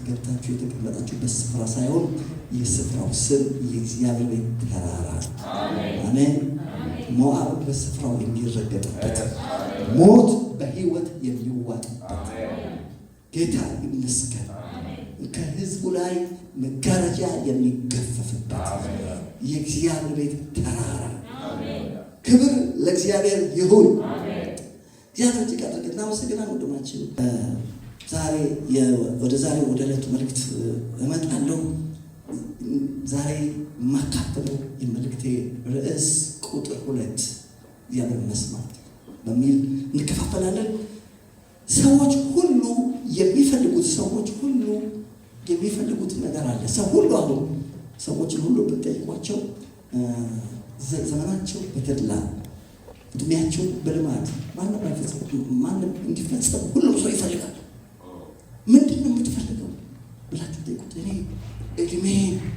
ገብታችሁ የተቀመጣችሁበት ስፍራ ሳይሆን የስፍራው ስም የእግዚአብሔር ቤት ተራራ። አሜን። ሞዓብ በስፍራው የሚረገጥበት፣ ሞት በሕይወት የሚዋጥበት ጌታ ይመስገን። ከሕዝቡ ላይ መጋረጃ የሚገፈፍበት የእግዚአብሔር ቤት ተራራ። ክብር ለእግዚአብሔር ይሁን። እግዚአብሔር እጅግ አድርገን እናመሰግናለን። ወንድማችን ወደ ዕለቱ መልእክት እመጣለሁ። ዛሬ የማካፍለው የመልእክቴ ርዕስ ቁጥር 2 እግዚአብሔር መስማት በሚል እንከፋፈላለን። ሰዎች ሁሉ የሚፈልጉት ነገር አለ። ሰው ሁሉ አሁን ሰዎችን ሁሉ ብትጠይቋቸው ዘመናቸው በተድላ እድሜያቸው በልማድ ማንም እንዲፈጸም ሁሉም ሰው ይፈልጋል። ምንድን ነው የምትፈልገው ብላችሁ ጠይቁት። እኔ እድሜ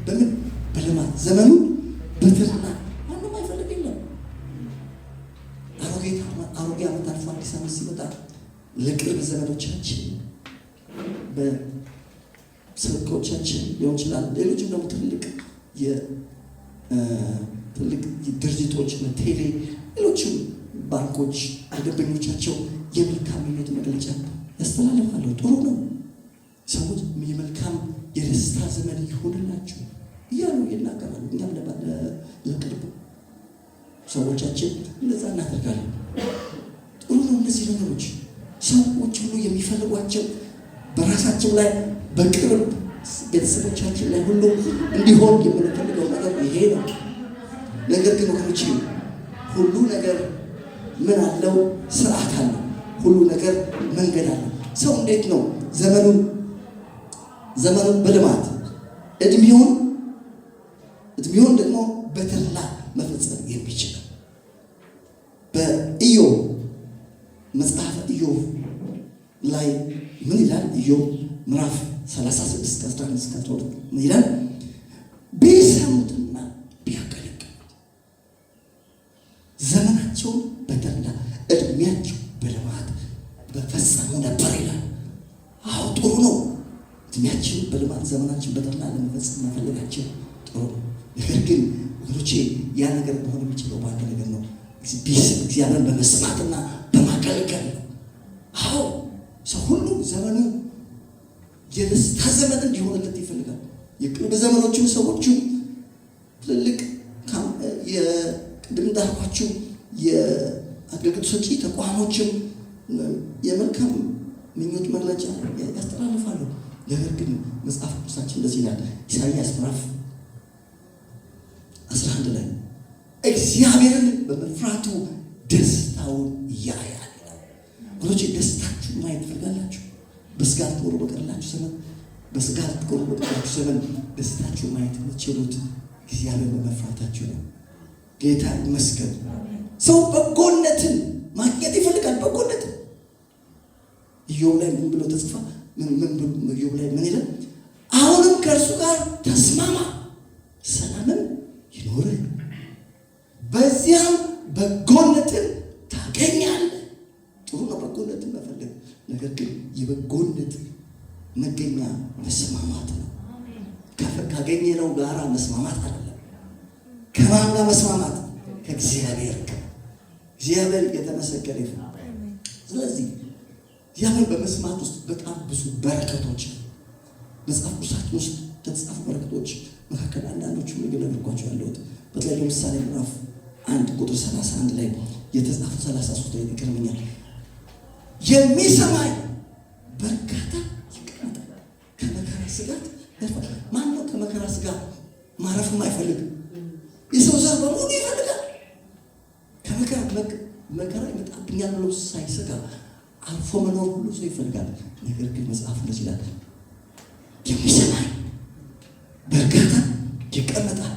በምን በልማድ ዘመኑ በተድላ ማንም አይፈልግ የለም። አሮጌ ዓመት አልፎ አዲስ ዓመት ሲመጣ ለቅርብ ዘመዶቻችን በስልኮቻችን ሊሆን ይችላል። ሌሎችም ደግሞ ትልቅ ድርጅቶች ቴሌ፣ ሌሎችም ባንኮች ለደንበኞቻቸው የመልካም ምኞት መግለጫ ያስተላልፋሉ። ጥሩ ነው። ሰዎች የመልካም የደስታ ዘመን ይሆንላችሁ እያሉ ይናገራሉ። እኛም ለቅርብ ሰዎቻችን እንደዛ እናደርጋለን። ጥሩ ነው። እነዚህ ነገሮች ሰዎች ሁሉ የሚፈልጓቸው በራሳቸው ላይ በቅርብ ቤተሰቦቻችን ላይ ሁሉ እንዲሆን የምንፈልገው ነገር ይሄ ነው። ነገር ግን ወገኖች ሁሉ ነገር ምን አለው? ስርዓት አለው። ሁሉ ነገር መንገድ አለው። ሰው እንዴት ነው ዘመኑን በልማት እድሜውን ደግሞ በተድላ መፈጸም የሚችለው? በኢዮብ መጽሐፈ ኢዮብ ላይ ምን ይላል? ኢዮብ ምዕራፍ 36:11-12 ምን ይላል? ቢሰሙትና ቢያገለግሉት ዘመናቸውን በተድላ እድሜያቸው በልማት በፈጸሙ ነበር ይላል። አዎ ጥሩ ነው። እድሜያችን በልማት ዘመናችን በተድላ ለመፈጸም መፈለጋችን ጥሩ ነው። ነገር ግን ወገኖቼ ያ ነገር መሆን የሚችለው በአንድ ነገር ነው። እግዚአብሔርን በመስማትና በማገልገል ነው። አዎ ሰው ሁሉ ዘመኑ የደስታ ዘመን እንዲሆንለት ይፈልጋል። የቅርብ ዘመኖቹም ሰዎቹም ትልልቅ ቅድም እንዳልኳችሁ የአገልግሎት ሰጪ ተቋሞችም የመልካም ምኞት መግለጫ ያስተላልፋሉ። ነገር ግን መጽሐፍ ቅዱሳችን እንደዚህ ይላል። ኢሳይያስ ምዕራፍ 11 ላይ እግዚአብሔርን በመፍራቱ ደስታውን ያያል። ወገኖቼ ደስታችሁን ማየት ትፈልጋላችሁ? በስጋት ኖሮ በቀረላችሁ ዘመን ደስታችሁን ማየት የምትችሉት እግዚአብሔር በመፍራታችሁ ነው። ጌታ ይመስገን። ሰው በጎነትን ማግኘት ይፈልጋል። በጎነት ኢዮብ ላይ ምን ብሎ ተጽፋ? ኢዮብ ላይ ምን ይላል? አሁንም ከእርሱ ጋር ተስማማ፣ ሰላምን ይኖርህ፣ በዚያም በጎነትን ታገኛለህ። ጥሩ ነው በጎነትን መፈለግ። ነገር ግን የበጎነት መገኛ መስማማት ነው። ካገኘነው ጋራ መስማማት አይደለም። ከማን ጋር መስማማት? ከእግዚአብሔር ጋር። እግዚአብሔር የተመሰገነ ይሁን። ስለዚህ እግዚአብሔር በመስማት ውስጥ በጣም ብዙ በረከቶች መጽሐፍ ቅዱሳችን ውስጥ ከተጻፉ በረከቶች መካከል አንዳንዶቹ ልነግራችሁ ያለሁት በተለይ ምሳሌ ምዕራፍ 1:31 ላይ የተጻፈ 33 ላይ ይገርመኛል። የሚሰማኝ በርካታ ይቀመጣል፣ ከመከራ ስጋት ያርፋል። ማነው ከመከራ ስጋት ማረፍ የማይፈልግ? የሰው ዘር በሙሉ ይፈልጋል። መከራ ይመጣብኛል ብሎ ሳይሰጋ አልፎ መኖር ሁሉ ሰው ይፈልጋል። ነገር ግን መጽሐፍ እንደዚህ ይላል፣ የሚሰማኝ በርካታ ይቀመጣል።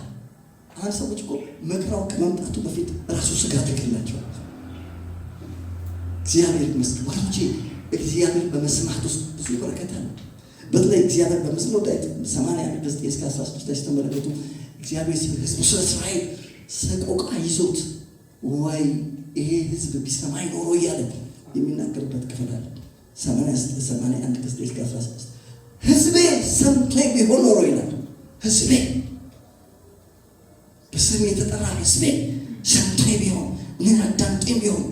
አንድ ሰዎች እኮ መከራው ከመምጣቱ በፊት ራሱ ስጋት ይገላቸዋል። እግዚአብሔር ይመስገን ወዳጆቼ፣ እግዚአብሔር በመስማት ውስጥ ብዙ በረከት አለ። በተለይ እግዚአብሔር በመዝሙር ዳዊት 81:9-13 ላይ ስትመለከቱ እግዚአብሔር ሕዝቡ ስለ እስራኤል ሰቆቃ ይዞት ወይ ይሄ ሕዝብ ቢሰማኝ ኖሮ እያለ የሚናገርበት ክፍል አለ። 81:9-13 ሕዝቤ ሰምቶኝ ቢሆን ኖሮ ይላል። ሕዝቤ በስም የተጠራ ሕዝቤ ሰምቶኝ ቢሆን እኔን አዳምጦኝ ቢሆን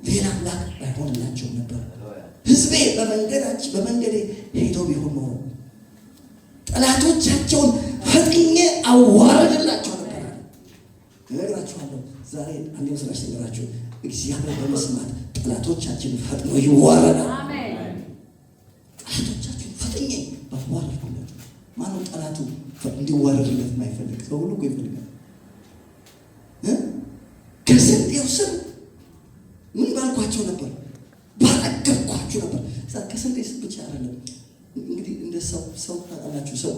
ሌላ አምላክ አይሆንላቸውም ነበር። ሕዝቤ በመንገዴ ሄደው ቢሆን ኖሮ ጠላቶቻቸውን ፈጥኜ አዋርድላቸው ነበር። እነግራችኋለሁ ዛሬ አንድ መስራች ነገራችሁ። እግዚአብሔር በመስማት ጠላቶቻችን ፈጥኖ ይዋረዳል። ጠላቶቻችን ፈጥኜ ባዋረድኩላቸው። ማነው ጠላቱ እንዲዋረድለት የማይፈልግ? ሰው ሁሉ እኮ ይፈልጋል። ከስንዴው ስም ምን ባልኳቸው ነበር? ባረገብኳችሁ ነበር። ከስንዴ ስም ብቻ አይደለም እንግዲህ እንደ ሰው ታውቃላችሁ፣ ሰው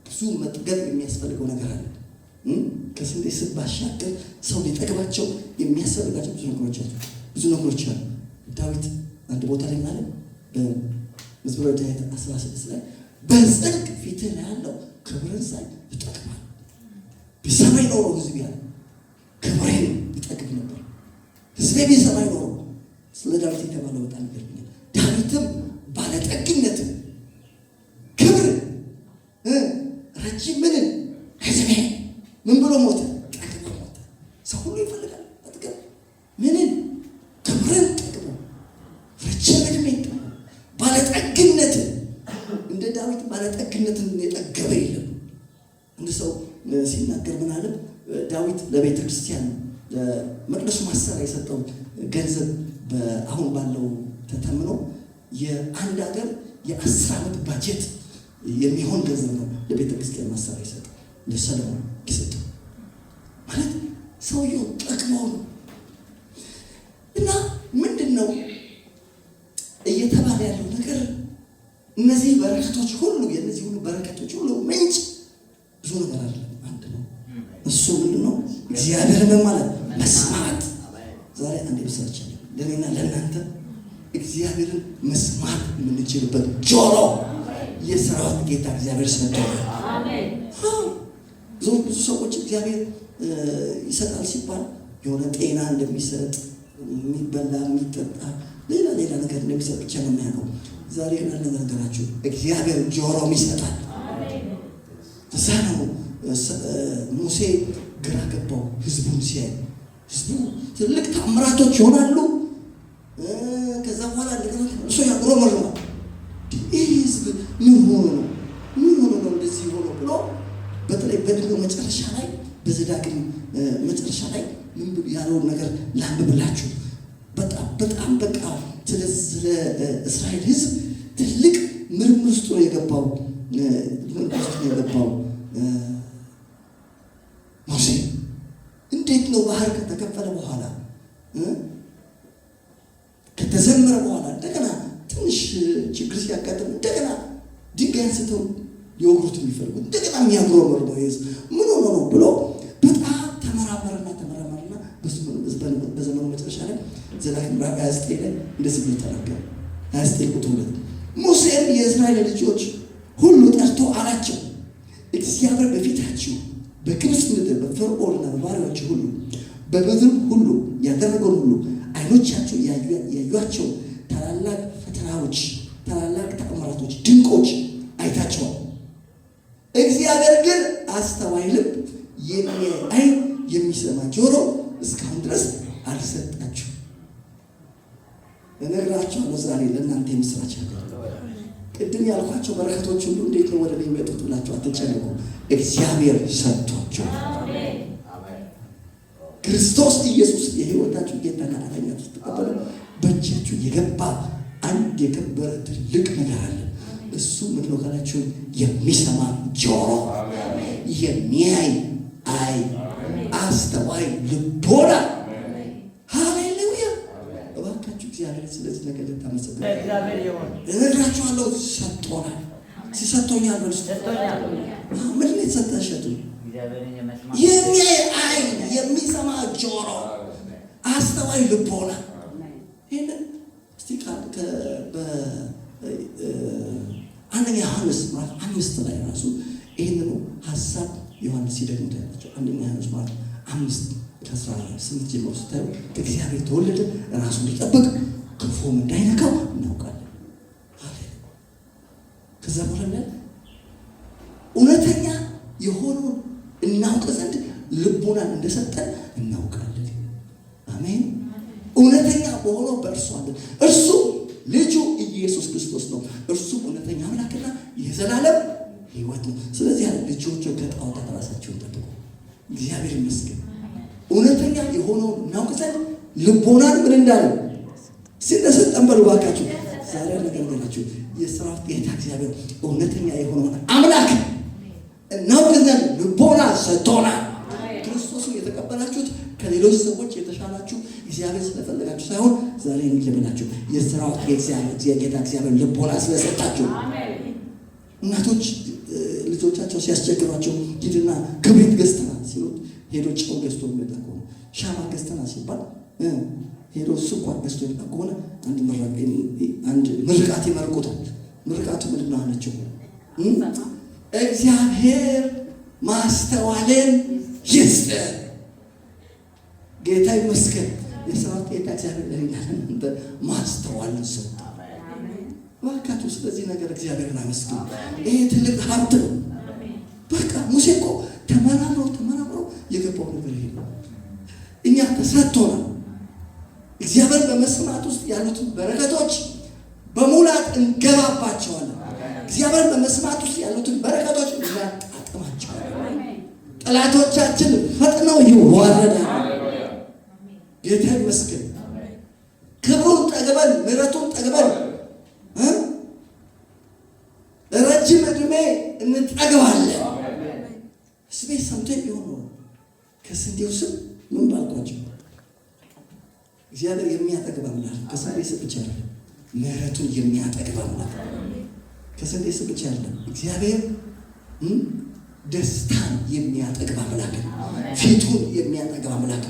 ብዙ መጥገብ የሚያስፈልገው ነገር አለ። ከስንዴ ስም ባሻገር ሰው ሊጠግባቸው የሚያስፈልጋቸው ብዙ ነገሮች አሉ። ዳዊት አንድ ቦታ ላይ ማለት በመዝሙረ ዳዊት 16 ላይ በጽድቅ ፊትህ ላይ ያለው ክብርን ሳይ ይጠግባል። ቢሰማኝ ኖሮ ሕዝብ ያለ ክብሬን ይጠግብ ነበር። ሕዝቤ ቢሰማኝ ኖሮ ስለ ዳዊት የተባለው በጣም ይገርመኛል። ዳዊትም ባለጠግነትን ክብር ረጅም ምንን ሕዝቤ ምን ብሎ ሞተ? ጠግቦ ሞተ። ሰው ሁሉ ይፈልጋል መጥገብ። ምንን? ክብርን ጠግቦ ረጅም ዕድሜ ባለጠግነትን። እንደ ዳዊት ባለጠግነትን የጠገበ የለም። እንደ ሰው ሲናገር ምን አለ? ዳዊት ለቤተ ክርስቲያን ለመቅደሱ ማሰሪያ የሰጠው ገንዘብ አሁን ባለው ተተምኖ የአንድ ሀገር የ10 ዓመት ባጀት የሚሆን ገንዘብ ነው ለቤተ ክርስቲያን ማሰሪያ የሰጠው ለሰለሞን ይሰጠው ማለት ሰውየው ጠቅመው ነው። እና ምንድን ነው እየተባለ ያለው ነገር? እነዚህ በረከቶች ሁሉ የእነዚህ ሁሉ በረከቶች ሁሉ ምንጭ ብዙ ነገር አለ። አንድ ነው። እሱ ምንድን ነው? እግዚአብሔርን ማለት መስማት። ዛሬ አንድ ብሰርች ለእኔና ለእናንተ እግዚአብሔርን መስማት የምንችልበት ጆሮ የሰራዊት ጌታ እግዚአብሔር ሰጥቶናል። ብዙ ሰዎች እግዚአብሔር ይሰጣል ሲባል የሆነ ጤና እንደሚሰጥ የሚበላ የሚጠጣ ሌላ ነገር እንደሚሰጥ ብቻ ነው የሚያውቀው። ዛሬ ግን አንድ ነገራችሁ፣ እግዚአብሔር ጆሮም ይሰጣል። እዛ ነው ሙሴ ግራ ገባው ህዝቡን ሲያይ። ህዝቡ ትልቅ ታምራቶች ይሆናሉ። ከዛ በኋላ እንደገና እሱ ያጉረመርማል። ይህ ህዝብ ምን ሆኖ ነው እንደዚህ ሆኖ ብሎ በተለይ በድሮ መጨረሻ ላይ በዘዳግም መጨረሻ ላይ ምን ብሎ ያለውን ነገር ላንብብላችሁ። በጣም በቃ ስለ እስራኤል ህዝብ ትልቅ ምርምር ውስጥ ነው የገባው ሙሴ። እንዴት ነው ባህር ከተከፈለ በኋላ ከተዘመረ በኋላ እንደገና ትንሽ ችግር ሲያጋጥም እንደገና ድንጋይ አንስተው ሊወግሩት የሚፈልጉ እንደገና የሚያጉረመር ነው ህዝብ ምን ሆኖ ነው ብሎ በጣም ተመራመረና በዘመኑ መጨረሻ ላይ ዘዳግም ምዕራፍ 29 ላይ እንደዚህ ብሎ ተናገረ። 29 ቁጥር 2 ሙሴም የእስራኤል ልጆች ሁሉ ጠርቶ አላቸው፣ እግዚአብሔር በፊታችሁ በግብፅ ምድር በፈርዖንና በባሪያዎቹ ሁሉ በምድርም ሁሉ ያደረገውን ሁሉ ዓይኖቻቸው ያዩአቸው ታላላቅ ፈተናዎች፣ ታላላቅ ተአምራቶች፣ ድንቆች አይታቸዋል። እግዚአብሔር ግን አስተዋይ ልብ፣ የሚያይ ዓይን፣ የሚሰማ ጆሮ እስካሁን ድረስ አልሰጣችሁ። እነግራችኋለሁ ዛሬ ለእናንተ የምስራች ነገር። ቅድም ያልኳቸው በረከቶች ሁሉ እንዴት ነው ወደ እኔ የሚመጡት ብላችሁ አትጨነቁ። እግዚአብሔር ሰጥቷቸው ክርስቶስ ኢየሱስ የሕይወታችሁ ጌታና አዳኝ ስትቀበሉ በእጃችሁ የገባ አንድ የከበረ ትልቅ ነገር አለ። እሱ ምንድን ነው ካላችሁ የሚሰማ ጆሮ፣ የሚያይ ዓይን፣ አስተዋይ ልቦና። ሃሌሉያ! እባካችሁ እግዚአብሔር ስለዚህ ነገር ልታመሰግኑ እነግራችኋለሁ። ሰጥቶናል። ሲሰጥቶኛል በሉ። ምንድን ነው የተሰጠሸቱ? የሚያይ ዓይን፣ የሚሰማ ጆሮ፣ አስተዋይ ልቦና። ይህንን እስቲ አንደኛ ዮሐንስ ምዕራፍ 5 ላይ ራሱ ይህንኑ ሀሳብ ዮሐንስ ሲደግም ታያላችሁ። አንደኛ ዮሐንስ ምዕራፍ 5:18 ጀምሮ ስታዩ ከእግዚአብሔር ተወለደ፣ ራሱን ሊጠብቅ ክፉም እንዳይነካው እናውቃለን። ከዛ በኋላ እውነተኛ የሆነውን እናውቅ ዘንድ ልቦናን እንደሰጠን እናውቃለን። አሜን። እውነተኛ በሆነው በእርሱ አለን። እርሱ ልጁ ኢየሱስ ክርስቶስ ነው። እርሱ እውነተኛ አምላክና የዘላለም ሕይወት ነው። ስለዚህ ያለ ልጆቹ ከጣዖታት ራሳቸውን ጠብቁ። እግዚአብሔር ይመስገን። እውነተኛ የሆነውን እናውቅ ዘንድ ልቦናን ምን እንዳለ ሲነሰጠን በሉ ባካችሁ። ዛሬ ነገርናችሁ የሥራው ጌታ እግዚአብሔር እውነተኛ የሆነውን አምላክ እናውቅ ዘንድ ልቦና ሰጥቶናል። ክርስቶስን የተቀበላችሁት ከሌሎች ሰዎች የተሻላችሁ እግዚአብሔር ስለፈለጋችሁ ሳይሆን ዛሬ እንጀምራችሁ የሥራው ጌታ እግዚአብሔር ልቦና ስለሰጣችሁ። እናቶች ልጆቻቸው ሲያስቸግሯቸው ሂድና ክብሪት ገዝተና ሲሉት ሄዶ ጨው ገዝቶ የሚመጣ ከሆነ ሻማ ገዝተና ሲባል ሄዶ ስኳር ገዝቶ የሚመጣ ከሆነ አንድ ምርቃት ይመርቁታል። ምርቃቱ ምንድን ነው አለችው? እግዚአብሔር ማስተዋልን ይስጥ። ጌታ ይመስገን። የሥራው ጌታ እግዚአብሔር ለእናንተ ማስተዋልን ሰጠ። ባካችሁ ስለዚህ ነገር እግዚአብሔርን አመስግኑ። ይሄ ትልቅ ሀብት ነው። በቃ ሙሴ እኮ ተመራምሮ የገባው ነገር ይሄ ነው። እኛ ተሰጥቶናል። እግዚአብሔር በመስማት ውስጥ ያሉትን በረከቶች በሙላት እንገባባቸዋለን። እግዚአብሔር በመስማት ውስጥ ያሉትን በረከቶች እናጣጥማቸዋለን። ጠላቶቻችን ፈጥነው ይዋረዳሉ። ጌታ ይመስገን። ክብሩን ጠግበን ምሕረቱን ጠግበን ረጅም ዕድሜ እንጠግባለን። ስሜ ሰምቶ ቢሆን ነው ከስንዴው ስም ምን ባልኳቸው እግዚአብሔር የሚያጠግብ አምላክ ከስንዴ ስም ብቻ አይደለም፣ ምሕረቱን የሚያጠግብ አምላክ ከስንዴ ስም ብቻ አይደለም። እግዚአብሔር ደስታን የሚያጠግብ አምላክ፣ ፊቱን የሚያጠግብ አምላክ።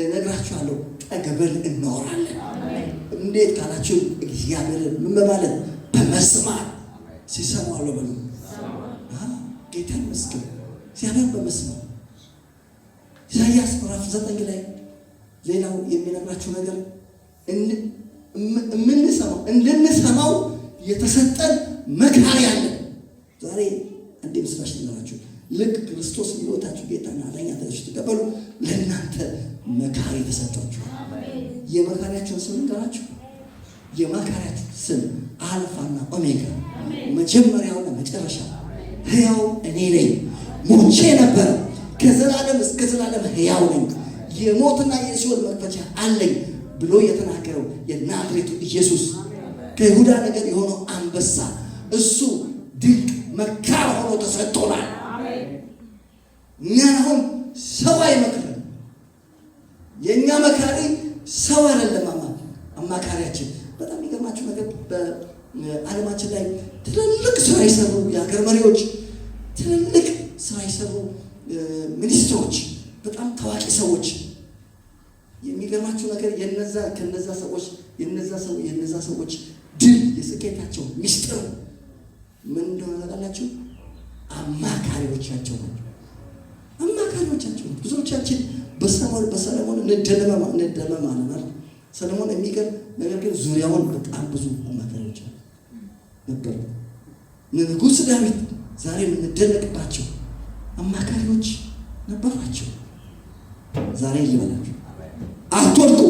እነግራችኋለሁ፣ ጠግበን እንኖራለን። እንዴት ካላችሁ እግዚአብሔርን ምን በማለት በመስማት ሲሰሙ አለ በሉ። ጌታ ይመስገን። እግዚአብሔር በመስማት ኢሳይያስ ምዕራፍ 9 ላይ ሌላው የሚነግራችሁ ነገር የምንሰማው እንድንሰማው የተሰጠን መካሪ አለ። ዛሬ እንደ ምስራች ልንገራችሁ፣ ልክ ክርስቶስ ሕይወታችሁ ጌታና አዳኝ አድርጋችሁ ተቀበሉ፣ ለእናንተ መካሪ ተሰጥቷችኋል። የመካሪያችሁን ስም ልንገራችሁ። የመካሪያችሁ ስም አልፋና ኦሜጋ፣ መጀመሪያውና መጨረሻ፣ ሕያው እኔ ነኝ፣ ሞቼ ነበር፣ ከዘላለም እስከ ዘላለም ሕያው ነኝ፣ የሞትና የሲኦል መክፈቻ አለኝ ብሎ የተናገረው የናዝሬቱ ኢየሱስ ከይሁዳ ነገድ የሆነው አንበሳ እሱ ድንቅ መካር ሆኖ ተሰጥቶናል። እኛን አሁን ሰው አይመክረን። የእኛ መካሪ ሰው አይደለም። አማካሪያችን በጣም የሚገርማችሁ ነገር በዓለማችን ላይ ትልልቅ ስራ የሰሩ የሀገር መሪዎች፣ ትልልቅ ስራ የሰሩ ሚኒስትሮች፣ በጣም ታዋቂ ሰዎች፣ የሚገርማችሁ ነገር የነዛ ሰዎች ድል የስኬታቸው ሚስጥር ምን እንደሆነ ታውቃላችሁ? አማካሪዎቻቸው ናቸው። አማካሪዎቻቸው ናቸው። ብዙዎቻችን በሰለሞን እንደመማለን። ሰለሞን የሚገርም ነገር ግን ዙሪያውን በጣም ብዙ አማካሪዎች ነበሩ። ንጉሥ ዳዊት ዛሬ የምንደነቅባቸው አማካሪዎች ነበሯቸው። ዛሬ ይበላችሁ፣ አትወድቁ፣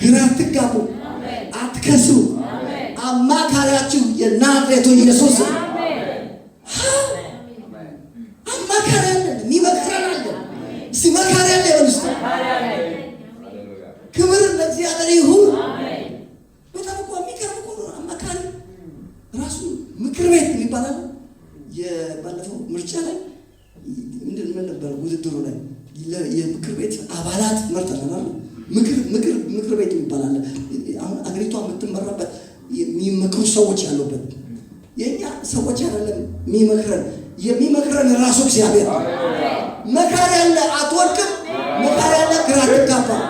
ግራ አትጋቡ፣ አትከስሩ። አማካሪያችሁ የናዝሬቱ ኢየሱስ ነው። አማካሪ አለን፣ የሚመክረን አለን። እስቲ መካሪ አለ ይበልስ። ክብር ለእግዚአብሔር ይሁን። በጣም እኮ የሚገርም እኮ ነው። አማካሪ ራሱ ምክር ቤት የሚባላል። የባለፈው ምርጫ ላይ ምን ነበር ውድድሩ ላይ የምክር ቤት አባላት መርጠናል። ምክር ቤት ይባላል። አሁን አገሪቷ የምትመራበት የሚመክሩ ሰዎች ያሉበት። የኛ ሰዎች አይደለም የሚመክረን ራሱ እግዚአብሔር። መካሪ ያለ አትወድቅም፣ መካሪ ያለ ግራ አትጋባም።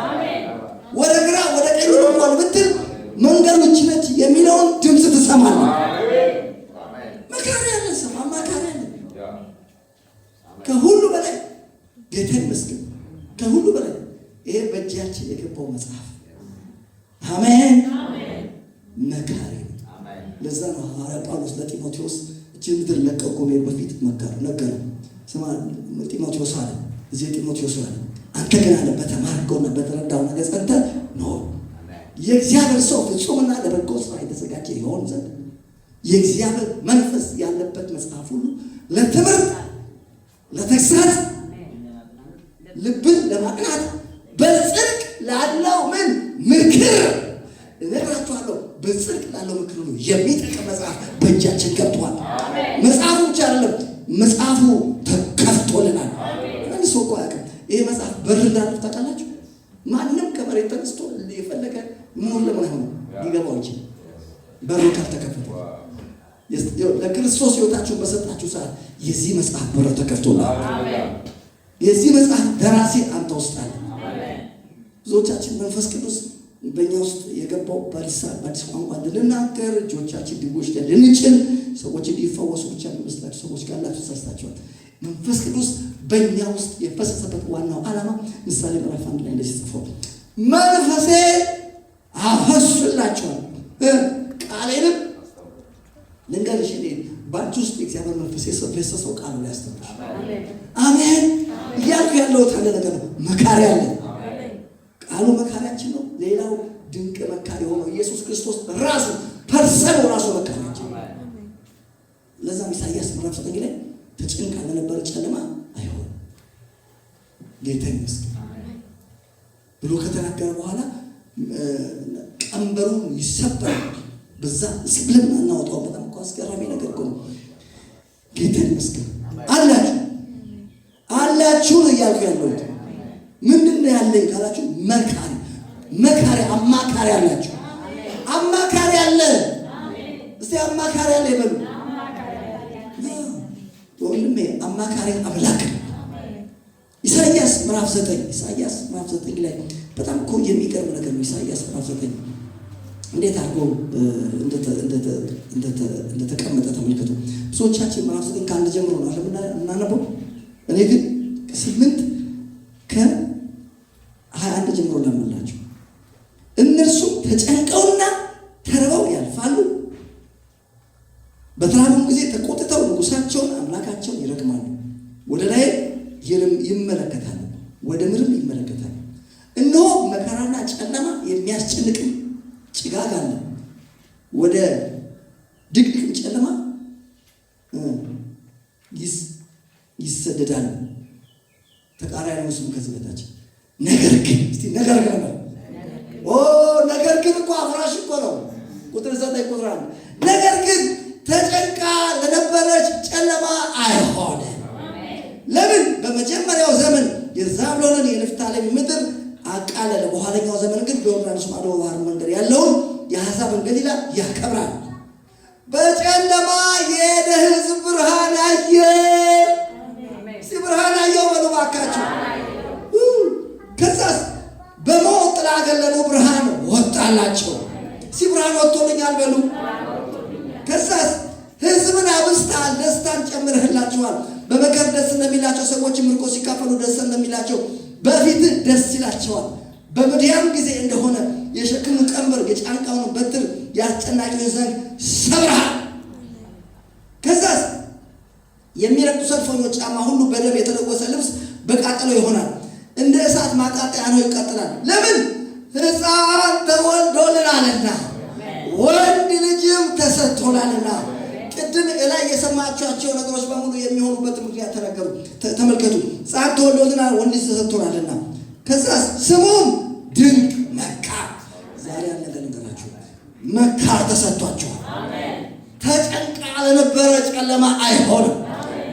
ወደ ግራ ወደ ቀኝ እንኳን ብትል መንገዶች ነች የሚለውን ድምፅ ትሰማለህ። መካሪ ያለ ሰው አማካሪ ያለ ከሁሉ በላይ ጌታ ይመስገን። ከሁሉ በላይ ይሄ በእጃችን የገባው መጽሐፍ አሜን፣ መካሪ ነው። ለዛ ነው ሐዋርያ ጳውሎስ ለጢሞቴዎስ እቺን ምድር ለቀቆ መሄድ በፊት ነገረው። ስማ ጢሞቴዎስ አለ እዚህ ጢሞቴዎስ አለ አንተ ግን አለ በተማርከውና በተረዳው ነገር ጸንተህ ነው የእግዚአብሔር ሰው ፍጹምና ለበጎ ስራ የተዘጋጀ ይሆን ዘንድ የእግዚአብሔር መንፈስ ያለበት መጽሐፍ ሁሉ ለትምህርት፣ ለተግሳጽ፣ ልብን ለማቅናት በጽድቅ ላለው ምክር እነግራችኋለሁ። በጽድቅ ላለው ምክር ነው የሚጠቅም መጽሐፍ በእጃችን ገብቷል። መጽሐፉ ብቻ አይደለም፣ መጽሐፉ ተከፍቶልናል። አንድ ሰው እኮ ያውቃል ይሄ መጽሐፍ በር እንዳለው ታውቃላችሁ። ማንም ከመሬት ተነስቶ የፈለገ ምሁር ለምን አይሆንም ሊገባው ይችላል። በሩ ካልተከፈተ ለክርስቶስ ሕይወታችሁን በሰጣችሁ ሰዓት የዚህ መጽሐፍ በር ተከፍቶልናል። የዚህ መጽሐፍ ደራሲ አንተ ውስጥ አለ። ብዙዎቻችን መንፈስ ቅዱስ በእኛ ውስጥ የገባው በአዲስ ቋንቋ እንድንናገር እጆቻችን ድጎች ልንጭን ሰዎች እንዲፈወሱ ብቻ የሚመስላችሁ ሰዎች ካላችሁ ተሳስታችኋል። መንፈስ ቅዱስ በእኛ ውስጥ የፈሰሰበት ዋናው ዓላማ ምሳሌ ምዕራፍ 1 ላይ እንደዚህ ጽፏል። መንፈሴ አፈስላችኋል ቃሌንም ልንገርሽ እኔ ባንቺ ውስጥ የእግዚአብሔር መንፈስ የፈሰሰው ቃሉ ላይ ያስተምርሽ። አሜን እያልኩ ያለሁት አንድ ነገር ነው። መካሪ አለ። ቃሉ መካሪያችን ነው። ሌላው ድንቅ መካሪ ሆኖ ኢየሱስ ክርስቶስ ራሱ ፐርሰኑ ራሱ መካሪያችን። ለዛም ኢሳይያስ ምዕራፍ 9 ላይ ተጨንቃ ለነበረ ጨለማ አይሆንም ጌታ ይመስገን ብሎ ከተናገረ በኋላ ቀንበሩ ይሰበራል። በዛ ስብለም እናወጣው። በጣም እኮ አስገራሚ ነገር እኮ ነው። ጌታ ይመስገን አላችሁ ነው እያልኩ ያለሁት። ምንድን ነው ያለኝ ካላችሁ መካሪ አማካሪ አላችሁ። አማካሪ አለ። እስቲ አማካሪ አለ ይበሉ ወንድሜ። አማካሪ አምላክ ኢሳይያስ ምዕራፍ 9 ላይ በጣም እኮ የሚገርም ነገር ነው። ኢሳይያስ ምዕራፍ 9 እንዴት አድርጎ እንደተቀመጠ ተመልከቱ። ብዙዎቻችን ምዕራፍ 9 ከአንድ ጀምሮ ነው የምናነበው። እኔ ግን 8 ከ21 ጀምሮ ላምላችሁ። እነርሱ ተጨንቀውና ተርበው ያልፋሉ፣ በተራቡም ጊዜ ተቆጥተው ንጉሳቸውን አምላካቸውን ይረግማሉ። ወደ ላይ ይመለከታሉ፣ ወደ ምድርም ይመለከታሉ። እነሆ መከራና ጨለማ የሚያስጨንቅም ጭጋግ አለ፣ ወደ ድቅድቅ ጨለማ ይሰደዳሉ። ተቃራኒ ነው ከዚህ በታች ነገር ግን ነገር ግን እኮ አፍራሽ እኮ ነው። ቁጥር 9 ቁጥር 1 ነገር ግን ተጨንቃ ለነበረች ጨለማ አይሆንም። ለምን? በመጀመሪያው ዘመን የዛብሎንን የንፍታሌም ምድር አቃለለ። በኋለኛው ዘመን ግን በዮርዳኖስ ማዶ ባህር መንገድ ያለውን የአሕዛብን ገሊላ ያከብራል። በጨለማ የሄደ ሕዝብ ብርሃን አየ። ብርሃን አየው በሉ እባካችሁ። ከዛስ በሞት ጥላ ያገለሉ ብርሃን ወጣላቸው። ብርሃን ወጥቶልኛል በሉ። ከዛስ ሕዝብን አብዝተሃል፣ ደስታን ጨምረህላቸዋል። በመከር ደስ እንደሚላቸው ሰዎች ምርኮ ሲካፈሉ ደስ እንደሚላቸው በፊትህ ደስ ይላቸዋል። በምድያም ጊዜ እንደሆነ የሸክሙ ቀንበር የጫንቃውን በትር ያስጨናቂውን ዘንግ ሰብረሃል። ከዛስ የሚረግጡ ሰልፈኞች ጫማ ሁሉ በደም የተለወሰ ልብስ በቃጠሎ ይሆናል፣ እንደ እሳት ማቃጠያ ነው ይቃጠላል። ለምን? ሕፃን ተወልዶልናልና ወንድ ልጅም ተሰጥቶናልና። ቅድም ላይ የሰማችኋቸው ነገሮች በሙሉ የሚሆኑበት ምክንያት ተነገሩ። ተመልከቱ። ሕፃን ተወልዶልናል፣ ወንድ ልጅ ተሰጥቶናልና። ከዛስ ስሙም ድንቅ መካር። ዛሬ አንድ ነገር ልንገራችሁ፣ መካር ተሰጥቷችኋል። ተጨንቃ ለነበረ ጨለማ አይሆንም።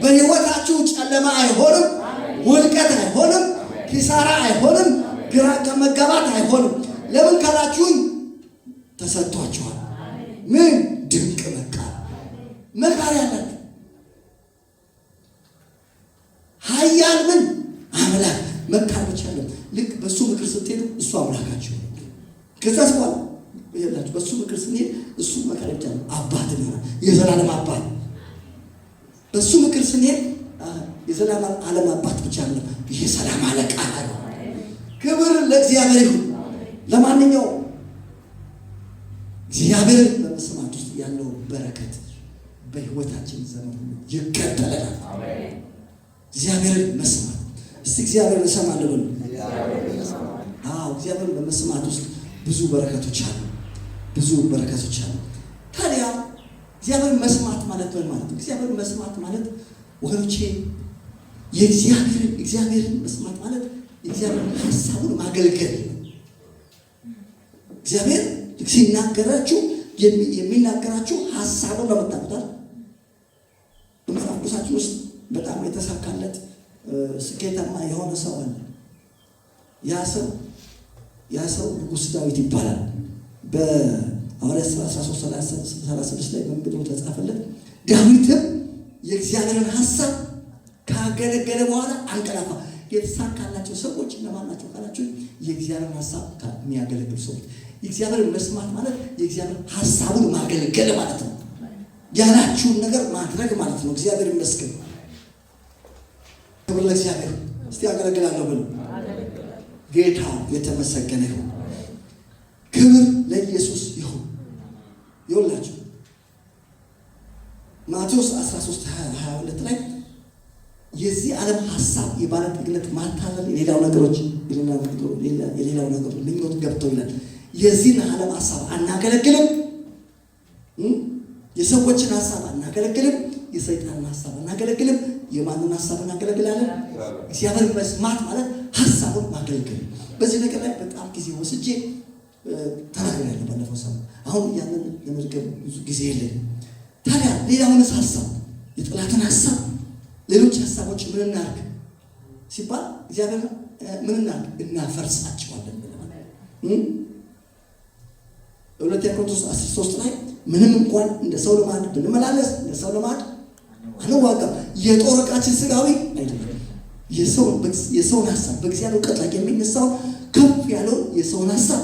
በሕይወታችሁ ጨለማ አይሆንም። ውድቀት አይሆንም። ኪሳራ አይሆንም። ግራ ከመጋባት አይሆንም። ለምን ካላችሁን ተሰጥቷችኋል። ምን ድንቅ መካር ያላችሁ ኃያል ምን አምላክ መካር ብቻ አለ። ልክ በሱ ምክር ስትሄዱ እሱ አምላካችሁ ነው። ከዛስ በኋላ ይላችሁ በሱ ምክር ስንሄድ እሱ መካር ብቻ ነው። አባት ነው፣ የዘላለም አባት። በሱ ምክር ስንሄድ የዘላለም ዓለም አባት ብቻ ነው፣ የሰላም አለቃ ነው። ክብር ለእግዚአብሔር ይሁን። ለማንኛውም እግዚአብሔር በመስማት ውስጥ ያለው በረከት በህይወታችን ዘመን ሁሉ ይከተለናል። አሜን። እግዚአብሔርን መስማት እስቲ እግዚአብሔርን እሰማለሁ በሉ። እግዚአብሔርን በመስማት ውስጥ ብዙ በረከቶች አሉ። ብዙ በረከቶች አሉ። ታዲያ እግዚአብሔርን መስማት ማለት ምን ማለት ነው? እግዚአብሔርን መስማት ማለት ወገኖቼ እግዚአብሔርን መስማት ማለት የእግዚአብሔርን ሐሳቡን ማገልገል ነው። እግዚአብሔር ሲናገራችሁ የሚናገራችሁ ሐሳቡን ነው የምታውቁት። በመጽሐፍ ቅዱሳችን ውስጥ በጣም የተሳካለት ስኬታማ የሆነ ሰው አለ። ያ ሰው ንጉሥ ዳዊት ይባላል። በሐዋርያት ሥራ 13:36 ላይ ምን ብሎ ተጻፈለት? ዳዊትም የእግዚአብሔርን ሐሳብ ካገለገለ በኋላ አንቀላፋ። የተሳካላቸው ሰዎች እነማን ናቸው ካላችሁ የእግዚአብሔርን ሐሳብ የሚያገለግሉ ሰዎች። የእግዚአብሔርን መስማት ማለት የእግዚአብሔር ሐሳቡን ማገልገል ማለት ነው። ያላችሁን ነገር ማድረግ ማለት ነው። እግዚአብሔር ይመስገን። ክብር ለእግዚአብሔር። እስቲ አገለግላለሁ ብሎ ጌታ የተመሰገነ ይሁን። ክብር ለኢየሱስ ይሁን። ይኸውላችሁ ማቴዎስ 13:22 ላይ የዚህ ዓለም ሐሳብ የባለጠግነት ማታለል የሌላው ነገሮች ምኞት ገብተው ይላል። የዚህን ዓለም ሐሳብ አናገለግልም። የሰዎችን ሐሳብ አናገለግልም። የሰይጣንን ሐሳብ አናገለግልም። የማንን ሐሳብ እናገለግላለን? እግዚአብሔር መስማት ማለት ሐሳቡን ማገልገል። በዚህ ነገር ላይ በጣም ጊዜ ወስጄ ተናግሬያለሁ ባለፈው ሳምንት። አሁን ያንን ለመድገም ብዙ ጊዜ የለኝም። ታዲያ ሌላውንስ ሐሳብ የጠላትን ሐሳብ ሌሎች ሐሳቦች ምን እናድርግ ሲባል እግዚአብሔር ምን እናድርግ? እናፈርሳቸዋለን ብለናል። ሁለተኛ ቆሮንቶስ 13 ላይ ምንም እንኳን እንደ ሰው ልማድ ብንመላለስ እንደ ሰው ልማድ አንዋጋም። የጦር ዕቃችን ሥጋዊ አይደለም። የሰውን ሐሳብ በእግዚአብሔር እውቀት ላይ የሚነሳው ከፍ ያለው የሰውን ሐሳብ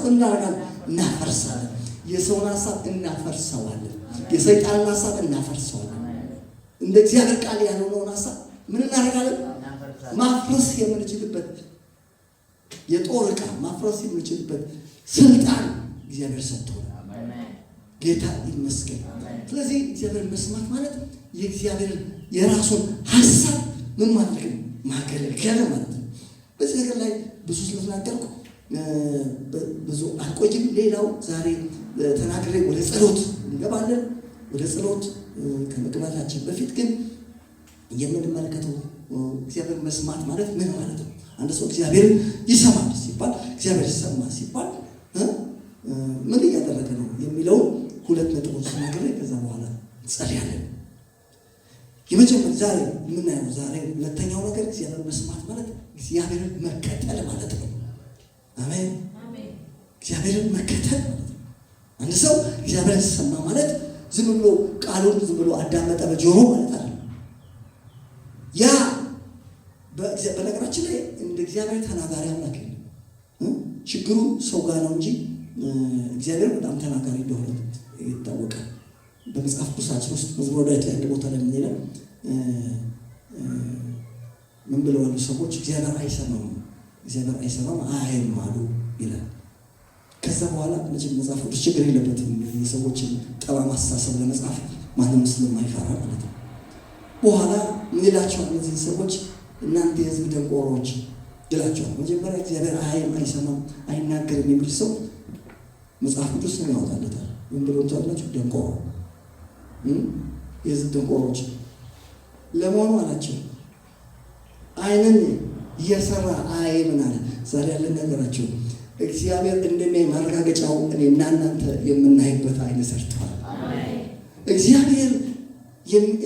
እናፈርሳለን። የሰውን ሐሳብ እናፈርሰዋለን። የሰይጣንን ሐሳብ እናፈርሰዋለን። እንደ እግዚአብሔር ቃል ያልሆነውን ሐሳብ ምን እናደርጋለን? ማፍረስ የምንችልበት የጦር ዕቃ ማፍረስ የምንችልበት ስልጣን እግዚአብሔር ሰጥቶናል። ጌታ ይመስገን። ስለዚህ እግዚአብሔር መስማት ማለት የእግዚአብሔርን የራሱን ሐሳብ ምን ማድረግ ነው? ማገልገል ማለት ነው። በዚህ ነገር ላይ ብዙ ስለተናገርኩ ብዙ አልቆይም። ሌላው ዛሬ ተናግሬ ወደ ጸሎት እንገባለን። ወደ ጸሎት ከመግባታችን በፊት ግን የምንመለከተው እግዚአብሔር መስማት ማለት ምን ማለት ነው? አንድ ሰው እግዚአብሔር ይሰማል ሲባል እግዚአብሔር ይሰማ ሲባል ምን እያደረገ ነው የሚለው ሁለት ነጥቦች ተናግሬ ከዛ በኋላ እንጸልያለን። የመጀመሪያ ዛሬ የምናየው ሁለተኛው ነገር እግዚአብሔር መስማት ማለት እግዚአብሔርን መከተል ማለት ነው። አሜን። እግዚአብሔርን መከተል ማለት ነው። አንድ ሰው እግዚአብሔርን ሰማ ማለት ዝም ብሎ ቃሉን ዝም ብሎ አዳመጠ በጆሮ ማለት አይደለም። ያ በነገራችን ላይ እንደ እግዚአብሔር ተናጋሪ አምላክ ነው። ችግሩ ሰው ጋር ነው እንጂ እግዚአብሔር በጣም ተናጋሪ እንደሆነ ይታወቃል። በመጽሐፍ ቅዱሳችን ውስጥ መዝሙረ ዳዊት ላይ አንድ ቦታ ላይ ምን ይላል? ምን ብለዋል ሰዎች? እግዚአብሔር አይሰማም አያይም አሉ ይላል። ከዛ በኋላ መጽሐፍ ቅዱስ ችግር የለበትም የሰዎችን ጠማማ አስተሳሰብ ለመጻፍ ማንም ስለማይፈራ ማለት ነው። በኋላ ምን ይላቸዋል? እነዚህ ሰዎች እናንተ የሕዝብ ደንቆሮች ይላቸዋል። መጀመሪያ እግዚአብሔር አያይም አይሰማም አይናገርም የሚል ሰው መጽሐፍ ቅዱስ ነው ያወጣለታል። ምን ብሎ ታላችሁ? ደንቆሮ የሕዝብ ደንቆሮች ለመሆኑ አላቸው። ዓይንን እየሰራ አያይም አለ። ዛሬ ያለን ነገራቸው እግዚአብሔር እንደሚያይ ማረጋገጫው እኔና እናንተ የምናይበት ዓይን ሰርተዋል። እግዚአብሔር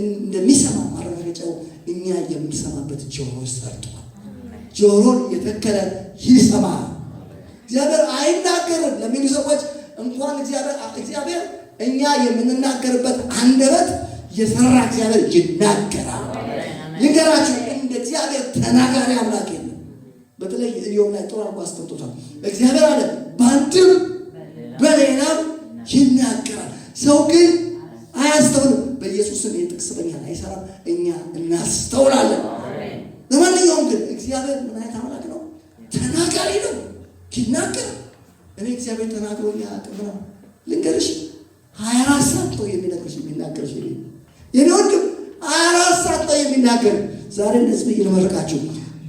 እንደሚሰማ ማረጋገጫው እኛ የምንሰማበት ጆሮ ሰርተዋል። ጆሮን የተከለ ይሰማል። እግዚአብሔር አይናገርም ለሚሉ ሰዎች እንኳን እግዚአብሔር እኛ የምንናገርበት አንደበት የሰራ እግዚአብሔር ይናገራል። ልንገራችሁ፣ እንደ እግዚአብሔር ተናጋሪ አምላክ የለም። በተለይ ኢዮብ ላይ ጥሩ አድርጎ አስቀምጦታል። እግዚአብሔር አለ በአንድም በሌላም ይናገራል፣ ሰው ግን አያስተውልም። በኢየሱስም የጥቅስ በኛ አይሰራም፣ እኛ እናስተውላለን። ለማንኛውም ግን እግዚአብሔር ምን አይነት አምላክ ነው? ተናጋሪ ነው። ይናገር። እኔ እግዚአብሔር ተናግሮኝ አያውቅም ነው ልንገርሽ። 24 ሰዓት ነው የሚናገርሽ የኔ ወንድም 24 ሰዓት ነው የሚናገር። ዛሬ እንደዚህ ብዬ ልመርቃችሁ፣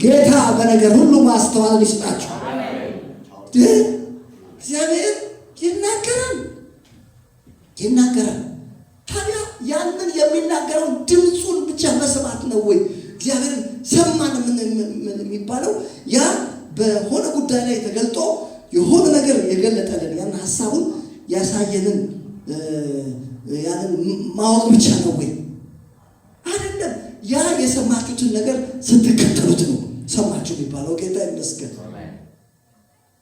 ጌታ በነገር ሁሉ ማስተዋልን ይስጣችሁ። እግዚአብሔር ይናገራል። ታዲያ ያንን የሚናገረውን ድምፁን ብቻ መስማት ነው ወይ እግዚአብሔርን ሰማን የሚባለው? ያ በሆነ ጉዳይ ላይ ተገልጦ የሆነ ነገር የገለጠልን ያን ሐሳቡን ያሳየንን ያንን ማወቅ ብቻ ነው ወይ? አይደለም። ያ የሰማችሁትን ነገር ስትከተሉት ነው ሰማችሁ የሚባለው። ጌታ ይመስገን።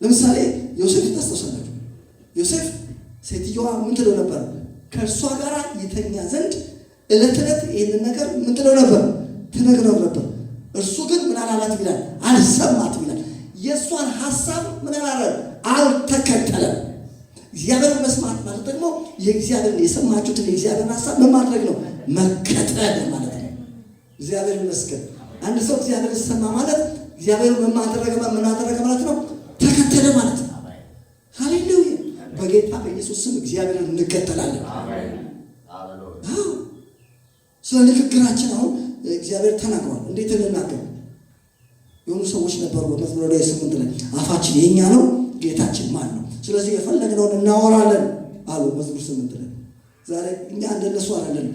ለምሳሌ ዮሴፍ ታስታውሳላችሁ። ዮሴፍ ሴትዮዋ ምን ትለው ነበር? ከእርሷ ጋር የተኛ ዘንድ ዕለት ዕለት ይህንን ነገር ምን ትለው ነበር? ትነግረው ነበር። እርሱ ግን ምን አላላት ይላል? አልሰማትም ይላል። የእሷን ሐሳብ ምን አላለ? አልተከተለም። እግዚአብሔር መስማት ማለት ደግሞ የእግዚአብሔርን የሰማችሁትን የእግዚአብሔርን ሐሳብ ምን ማድረግ ነው? መከተል ማለት ነው። እግዚአብሔር ይመስገን። አንድ ሰው እግዚአብሔር ሰማ ማለት እግዚአብሔር ምን አደረገ ማለት ነው? ተከተለ ማለት ነው። ሃሌሉያ። በጌታ በኢየሱስ ስም እግዚአብሔርን እንከተላለን። ስለ ንግግራችን አሁን እግዚአብሔር ተናግሯል። እንዴት እንናገር? የሆኑ ሰዎች ነበሩ በመዝሙረ ዳዊት 8 ላይ አፋችን የኛ ነው ጌታችን ማን ነው? ስለዚህ የፈለግነውን እናወራለን አሉ መዝሙር 8 ላይ። ዛሬ እኛ እንደነሱ አይደለም።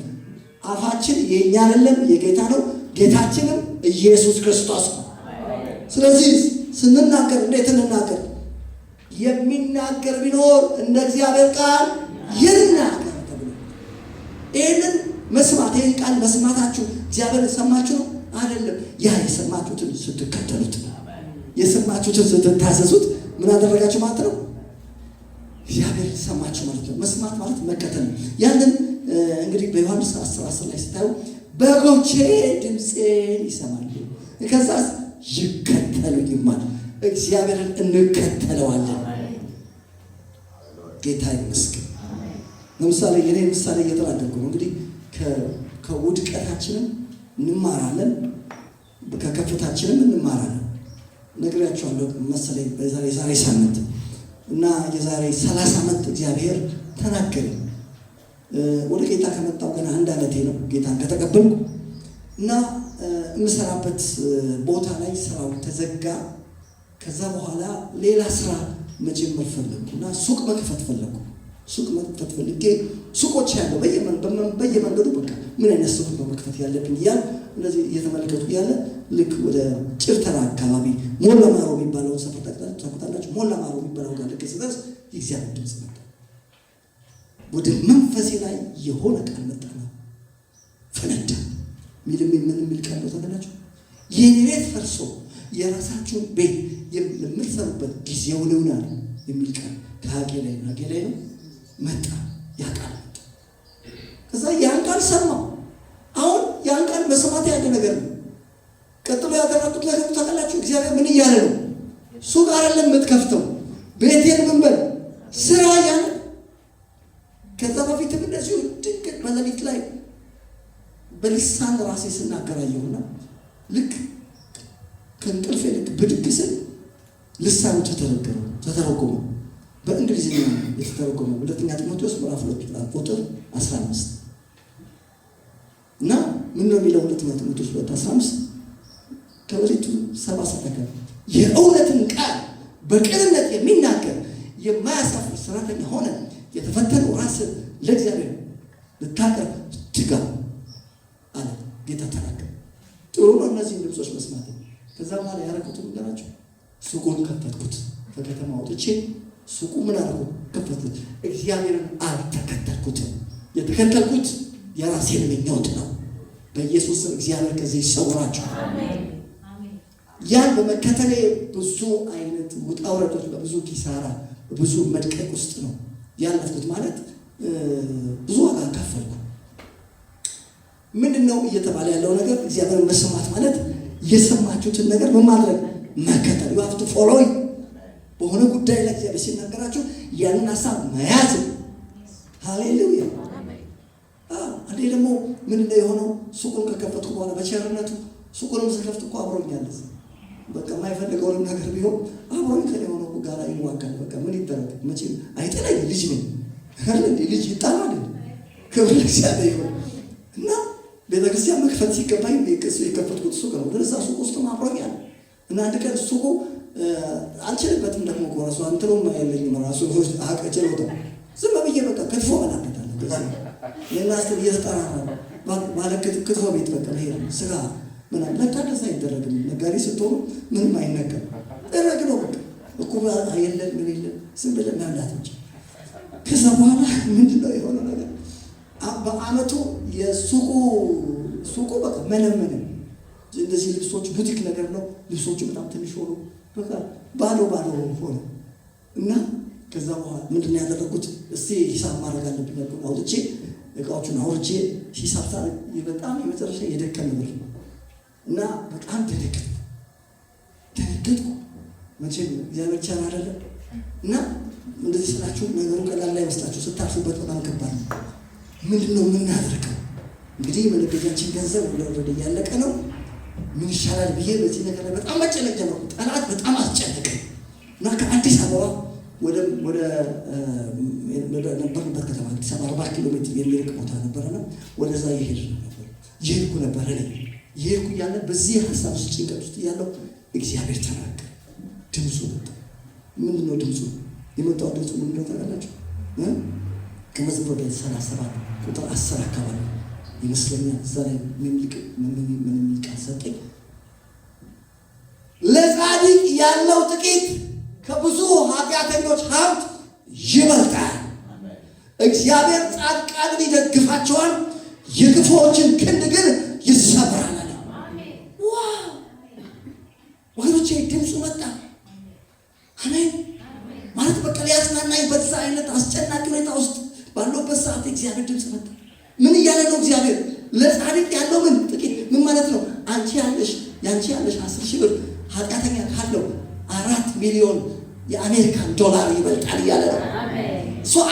አፋችን የኛ አይደለም የጌታ ነው። ጌታችንም ኢየሱስ ክርስቶስ ነው። ስለዚህ ስንናገር እንዴት እንናገር? የሚናገር ቢኖር እንደ እግዚአብሔር ቃል ይናገር ተብሎ ይህንን መስማት ይህን ቃል መስማታችሁ እግዚአብሔር ሰማችሁ ነው አይደለም። ያ የሰማችሁትን ስትከተሉት የሰማችሁትን ስትታዘዙት ምን አደረጋችሁ ማለት ነው? እግዚአብሔር ሰማችሁ ማለት ነው። መስማት ማለት መከተል ነው። ያንን እንግዲህ በዮሐንስ 10:10 ላይ ስታዩ በጎቼ ድምፄን ይሰማሉ ከዛስ ይከተሉኛል። እግዚአብሔርን እንከተለዋለን። ጌታ ይመስገን። ለምሳሌ የኔ ምሳሌ እየተናገርኩ ነው። እንግዲህ ከውድቀታችንም እንማራለን፣ ከከፍታችንም እንማራለን። ነግሬያቸዋለሁ መሰለኝ የዛሬ ሳምንት እና የዛሬ 30 ዓመት እግዚአብሔር ተናገረኝ። ወደ ጌታ ከመጣሁ ገና 1 ዓመቴ ነው ጌታን ከተቀበልኩ እና የምሰራበት ቦታ ላይ ስራው ተዘጋ። ከዛ በኋላ ሌላ ስራ መጀመር ፈለግኩ እና ሱቅ መክፈት ፈለግኩ። ሱቅ መክፈት ፈልጌ ሱቆች ያለው በየመንገዱ በቃ ምን አይነት ሱቅ መክፈት ያለብኝ እያል እንደዚህ እየተመለከቱ እያለ ልክ ወደ ጭርተራ አካባቢ ሞላ ማሮ የሚባለውን ሰፈር ታውቁታላችሁ? ሞላ ማሮ የሚባለው ጋር ልክ ስደርስ የእግዚአብሔር ድምፅ መጣ። ወደ መንፈሴ ላይ የሆነ ቃል መጣና ፈነዳ። ምን የሚል ቃል ነው ታውቃላችሁ? የኔ ቤት ፈርሶ የራሳችሁን ቤት የምትሰሩበት ጊዜው ነውና የሚል ቃል ከሀጌ ላይ ነው መጣ። ያ ቃል መጣ። ከዛ ያን ቃል ሰማሁ። አሁን ያን ቃል መስማት ያለ ነገር ነው። ቀጥሎ ያደረኩት ነገር ታውቃላችሁ? እግዚአብሔር ምን እያለ ነው? ሱቅ አይደለም የምትከፍተው ቤቴን ምን በል ስራ ያለ። ከዛ በፊትም እንደዚሁ ድንገት በሌሊት ላይ በልሳን ራሴ ስናገራየሁና ልክ ከእንቅልፌ ልክ ብድግ ስል ልሳኑ ተተረጎሙ። በእንግሊዝኛ የተተረጎመ ሁለተኛ ጢሞቴዎስ ምዕራፍ 2 ቁጥር 15 እና ምን ነው የሚለው? ሁለተኛ ጢሞቴዎስ 2:15 ከወሪቱ 7 ሰዓት የእውነትን ቃል በቅንነት የሚናገር የማያሳፍር ሰራተኛ ሆነ የተፈተነው ራስን ለእግዚአብሔር ልታቀርብ ትጋ አለ ጌታ ተናገረ። ጥሩ ነው እነዚህን ድምፆች መስማት። ከዛ በኋላ ያደረኩትን ነገራቸው ሱቁን ከፈትኩት። ከከተማ ወጥቼ ሱቁ ምን አደረኩት? ከፈትኩት። እግዚአብሔርን አልተከተልኩትም። የተከተልኩት የራሴን ምኞት ነው። በኢየሱስ ስም እግዚአብሔር ከዚህ ይሰውራችሁ። ያን በመከተሌ ብዙ አይነት ውጣ ውረዶች፣ በብዙ ኪሳራ፣ በብዙ መድቀቅ ውስጥ ነው ያለፍኩት። ማለት ብዙ ዋጋ ከፈልኩ። ምንድነው እየተባለ ያለው ነገር? እግዚአብሔር መስማት ማለት የሰማችሁትን ነገር ምን ማድረግ? መከተል። you have to follow በሆነ ጉዳይ ላይ እግዚአብሔር ሲናገራችሁ ያንን ሐሳብ መያዝ። ሃሌሉያ። አንዴ ደግሞ ምንድነው የሆነው? ሱቁን ከከፈትኩ በኋላ በቸርነቱ ሱቁንም ስከፍት እኮ አብሮኛል። በቃ የማይፈልገውን ነገር ቢሆን አብሮኝ ከሆነ ጋር ይዋጋል። በቃ ምን ይደረግ? መቼም አይጠላኝ ልጅ ነኝ። ልጅ ይጣላል። ክብር ለእግዚአብሔር ይሁን። እና ቤተክርስቲያን መክፈት ሲገባኝ የከፈትኩት ሱቅ ነው። ወደዛ ሱቅ ውስጥ ማብሮኛል እና አንድ ቀን ሱቁ አልችልበትም ደግሞ ኮራሱ አንተም አይለኝም ራሱ አቀጨለውታ ዝም ብዬ በቃ ክትፎ በላበታለሁ። ከዛ የናስተ እየተጠራራ ማለት ክትፎ ቤት በቃ ሄደ ስጋ ምናምን ለካ ደስ አይደረግም። ነጋዴ ስትሆኑ ምንም አይነገርም። ደረግ ነው በቃ እኩባ አይደለም ምን የለም ዝም ብለን መብላት እንጂ። ከዛ በኋላ ምንድነው የሆነው ነገር በአመቱ የሱቁ በቃ መነመነ እንደዚህ ልብሶች ቡቲክ ነገር ነው። ልብሶቹ በጣም ትንሽ ሆኖ በቃ ባዶ ሆነ እና ከዛ በኋላ ምንድነው ያደረኩት? እስቲ ሂሳብ ማድረግ አለብኝ አልኩ። አውጥቼ እቃዎቹን አውርቼ ሂሳብ ሳደርግ በጣም የመጨረሻ የደከመ ብር ነው እና በጣም ተነገጥኩ። መቼም እግዚአብሔር ቻል አይደለም እና እንደዚህ ስላችሁ ነገሩ ቀላል ላይ መስላችሁ ስታርፉበት በጣም ከባድ ነው። ምንድነው የምናደርገው? እንግዲህ መለገጃችን ገንዘብ ወደ ያለቀ ነው። ምን ይሻላል ብዬ በዚህ ነገር ላይ በጣም መጨነቅ ጀመርኩ። ጠላት በጣም አስጨነቀኝ እና ከአዲስ አበባ ወደ ነበርንበት ከተማ አዲስ አበባ 40 ኪሎ ሜትር የሚርቅ ቦታ ነበርና ወደዛ ይሄድኩ ነበር። ይሄድኩ እያለ በዚህ ሀሳብ ውስጥ ጭንቀት ውስጥ እያለሁ እግዚአብሔር ተናገረ። ድምፁ መጣ። ምንድነው ድምፁ? የመጣው ድምፁ ምንድነው ታውቃላችሁ? ከመዝሙር 37 ቁጥር 10 አካባቢ ይመስለኛል። እዛ ላይ ምን ቃል ሰጠኝ? ለጻድቅ ያለው ጥቂት ከብዙ ኃጢአተኞች ሀብት ይበልጣል። እግዚአብሔር ጻድቃንን ይደግፋቸዋል፣ የክፉዎችን ክንድ ግን ይሰብራል። ዋው ወገኖቼ ድምፁ መጣ። አሜን ማለት በቃ ሊያጽናናኝ በዛ አይነት አስጨናቂ ሁኔታ ውስጥ ባለበት ሰዓት እግዚአብሔር ድምፅ መጣ። ምን እያለ ነው እግዚአብሔር? ለጻድቅ ያለው ምን ጥቂት ምን ማለት ነው? አንቺ ያለሽ 10 ሺህ ብር ኃጢአተኛ ካለው 4 ሚሊዮን የአሜሪካን ዶላር ይበልጣል እያለ ነው።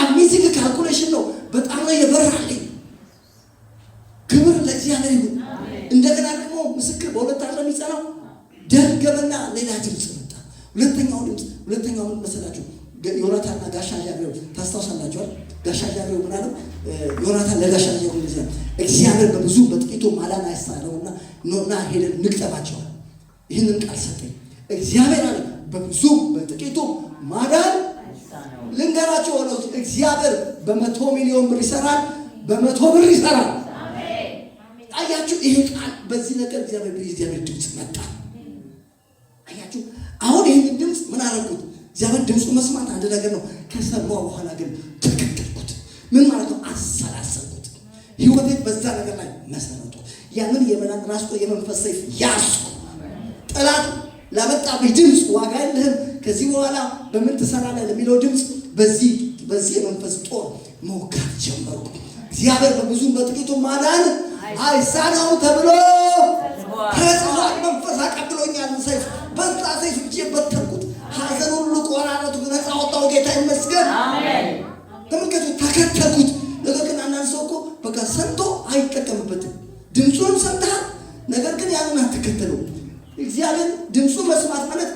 አሜዚንግ ካልኩሌሽን ነው። በጣም ነው የበራልኝ። ክብር ለእግዚአብሔር ይሁን። እንደገና ደግሞ ምስክር በሁለት አለ የሚጸናው ደገመና ሌላ ድምፅ መጣ። ሁለተኛው ምን መሰላችሁ? ዮናታንና ጋሻ ጃግሬው ታስታውሳላችኋል? ጋሻ ጃግሬው ምን አለው? ዮናታን ለጋሻ ጃግሬው እንደዚህ እግዚአብሔር በብዙ በጥቂቱ ማዳን አይሳነውና ኖና ሄደን ንቅጠማቸዋል። ይህንን ቃል ሰጠኝ እግዚአብሔር አለ በብዙ በጥቂቱ ማዳን ልንገራቸው ሆኖ እግዚአብሔር በ100 ሚሊዮን ብር ይሰራል፣ በ100 ብር ይሰራል። አያችሁ ይሄ ቃል በዚህ ነገር እግዚአብሔር ድምፅ መጣ። አያችሁ አሁን ይህን ድምፅ ምን አደረኩት? እግዚአብሔር ድምፁ መስማት አንድ ነገር ነው። ከሰማሁ በኋላ ግን ተከተልኩት። ምን ማለት ነው? አሰላሰልኩት። ህይወቴ በዛ ነገር ላይ መሰረቱ። ያንን የመናን ራስቶ የመንፈስ ሰይፍ ያዝኩ። ጠላት ላመጣብኝ ድምፅ ዋጋ የለህም ከዚህ በኋላ በምን ትሰራለህ ለሚለው ድምፅ በዚህ የመንፈስ ጦር መውጋት ጀመርኩ። እግዚአብሔር በብዙ በጥቂቱ ማዳን አይሳነውም ተብሎ ተጽፏል። መንፈስ አቀብሎኛል። ሰይፍ በዛ ሰይፍ እጄ በተንኩት። ሐዘን ሁሉ ቆራረጡ፣ ነፃ ወጣሁ። ጌታ ይመስገን። አሜን። ተመልከቱ፣ ተከተልኩት። ነገር ግን አንዳንድ ሰው እኮ በቃ ሰምቶ አይጠቀምበትም። ድምፁን ሰምተሃል፣ ነገር ግን ያንን አትከተለው። እግዚአብሔር ድምፁ መስማት ማለት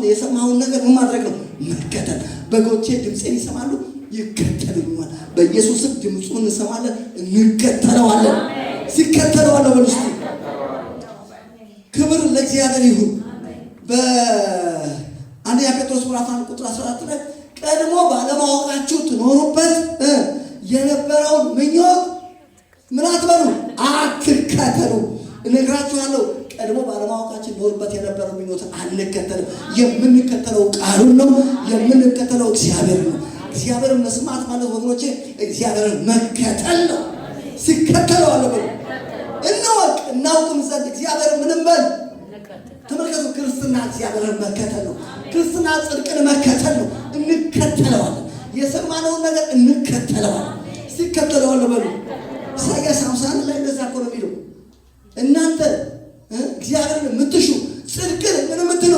የሰማኸውን ነገር ምን ማድረግ ነው? መከተል። በጎቼ ድምፄን ይሰማሉ ይከተሉኛል። በኢየሱስ ድምፁን እንሰማለን እንከተለዋለን። ሲከተለዋለሁ በልስቱ ክብር ለእግዚአብሔር ይሁን። በአንደኛ ጴጥሮስ ምዕራፍ 1 ቁጥር 14 ላይ ቀድሞ ባለማወቃችሁ ትኖሩበት የነበረውን ምኞት ምን አትበሉ አትከተሉ። እነግራችኋለሁ ቀድሞ ባለማወቃችን ኖርበት የነበረው ምኞት አንከተልም። የምንከተለው ቃሉን ነው። የምንከተለው እግዚአብሔር ነው። እግዚአብሔርን መስማት ማለት ወገኖቼ እግዚአብሔርን መከተል ነው። ሲከተለው አለ በሉ እንወቅ እናውቅም ዘንድ እግዚአብሔር ምንም በል ተመልከቱ። ክርስትና እግዚአብሔርን መከተል ነው። ክርስትና ጽድቅን መከተል ነው። እንከተለዋለን። የሰማነውን ነገር እንከተለዋለን። ሲከተለዋል በሉ ኢሳይያስ 50 ላይ እንደዛ እኮ ነው የሚለው። እናንተ እግዚአብሔርን የምትሹ ጽድቅን ምን የምትሉ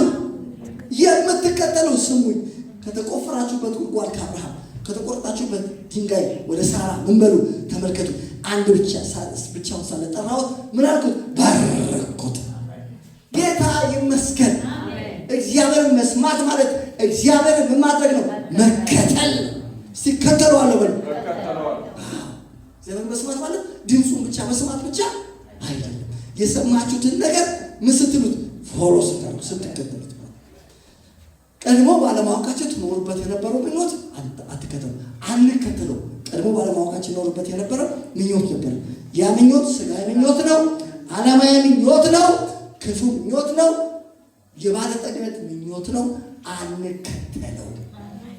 የምትከተሉ ስሙኝ። ከተቆፈራችሁበት ጉድጓድ ከአብርሃም ከተቆረጣችሁበት ድንጋይ ወደ ሳራ ምን በሉ ተመልከቱ። አንድ ብቻውን ሳለ ጠራሁት ምን አልኩት? ባረኩት። ጌታ ይመስገን። እግዚአብሔርን መስማት ማለት እግዚአብሔርን ምን ማድረግ ነው? መከተል። ሲከተለዋለሁ በሉ። እግዚአብሔር መስማት ማለት ድምፁን ብቻ መስማት ብቻ አይደለም። የሰማችሁትን ነገር ምን ስትሉት ፎሎ ስታደርጉ ስትከተሉት። ቀድሞ ባለማወቃቸው ትኖሩበት የነበረው ምኞት አትከተሉ። አንከተለው። ቀድሞ ባለማወቃቸው ይኖሩበት የነበረው ምኞት ነበር። ያ ምኞት ሥጋዊ ምኞት ነው፣ ዓለማዊ ምኞት ነው፣ ክፉ ምኞት ነው፣ የባለጠግነት ምኞት ነው። አንከተለው።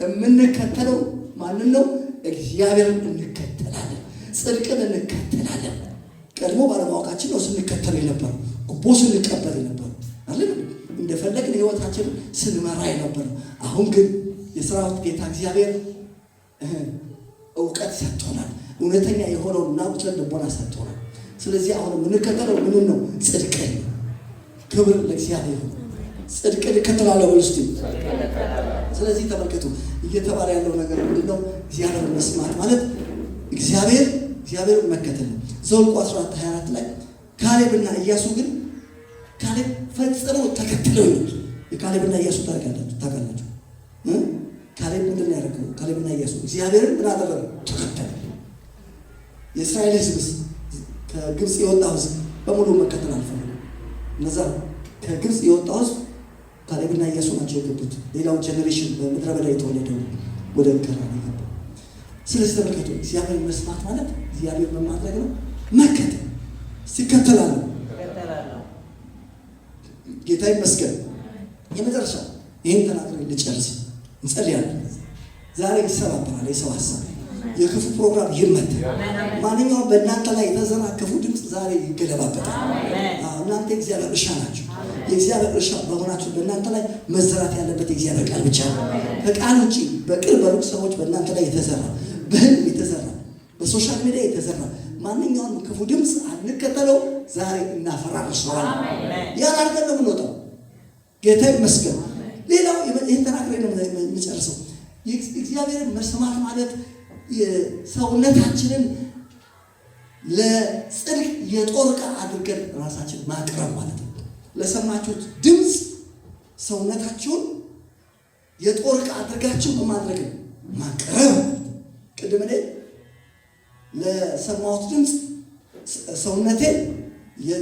የምንከተለው ማንን ነው? እግዚአብሔርን እንከተላለን፣ ጽድቅን እንከተላለን። ቀድሞ ባለማወቃችን ነው ስንከተል የነበረው፣ ጉቦ ስንቀበል የነበረው አይደል? እንደፈለግን ህይወታችንን ስንመራ የነበረው። አሁን ግን የሰራዊት ጌታ እግዚአብሔር እውቀት ሰጥቶናል። እውነተኛ የሆነውን እናውቀን ልቦና ሰጥቶናል። ስለዚህ አሁን የምንከተለው ምን ነው? ጽድቅን። ክብር ለእግዚአብሔር ይሁን። ጽድቅን እከተላለሁ እስቲ። ስለዚህ ተመልከቱ እየተባለ ያለው ነገር ምንድነው? እግዚአብሔርን መስማት ማለት እግዚአብሔርን መከተል ነው። ዘኍልቍ 14:24 ላይ ካሌብና ኢያሱ ግን ካሌብ ፈጽመው ተከትለው ይሉት። የካሌብና ኢያሱ ታውቃላችሁ። ካሌብ ምንድን ነው ያደረገው? ካሌብና ኢያሱ እግዚአብሔርን ምን አደረገ? ተከተለ። የእስራኤል ሕዝብ ከግብፅ የወጣው ሕዝብ በሙሉ መከተል አልፈለጉም። እነዛ ከግብፅ የወጣው ሕዝብ ካሌብና ኢያሱ ናቸው የገቡት። ሌላው ጀኔሬሽን በምድረ በዳ የተወለደው ወደ ከራን የገባው። ስለዚህ ተመልከቱ እግዚአብሔርን መስማት ማለት እግዚአብሔር ምን ማድረግ ነው? መከተል። ሲከተላሉ ጌታ ይመስገን። የመጨረሻው ይህን ተናግሬ ልጨርስ፣ እንጸልያለን። ዛሬ ይሰባበራል የሰው ሀሳብ፣ የክፉ ፕሮግራም ይመታል። ማንኛውም በእናንተ ላይ የተዘራ ክፉ ድምፅ ዛሬ ይገለባበታል። እናንተ የእግዚአብሔር እርሻ ናቸው። የእግዚአብሔር እርሻ በሆናችሁ በእናንተ ላይ መዘራት ያለበት የእግዚአብሔር ቃል ብቻ ነው። ከቃል ውጭ በቅርብ በሩቅ ሰዎች በእናንተ ላይ የተዘራ፣ በህልም የተዘራ፣ በሶሻል ሚዲያ የተዘራ ማንኛውም ክፉ ድምፅ አንከተለው። ዛሬ እናፈራርሰዋለን። ያን አድርገን ነው የምንወጣው። ጌታ ይመስገን። ሌላው ይህን ተናግሬ ነው የምጨርሰው። እግዚአብሔርን መስማት ማለት ሰውነታችንን ለጽድቅ የጦር ዕቃ አድርገን ራሳችን ማቅረብ ማለት ነው። ለሰማችሁት ድምፅ ሰውነታችሁን የጦር ዕቃ አድርጋችሁ በማድረግ ማቅረብ። ቅድም እኔ ለሰማሁት ድምፅ ሰውነቴን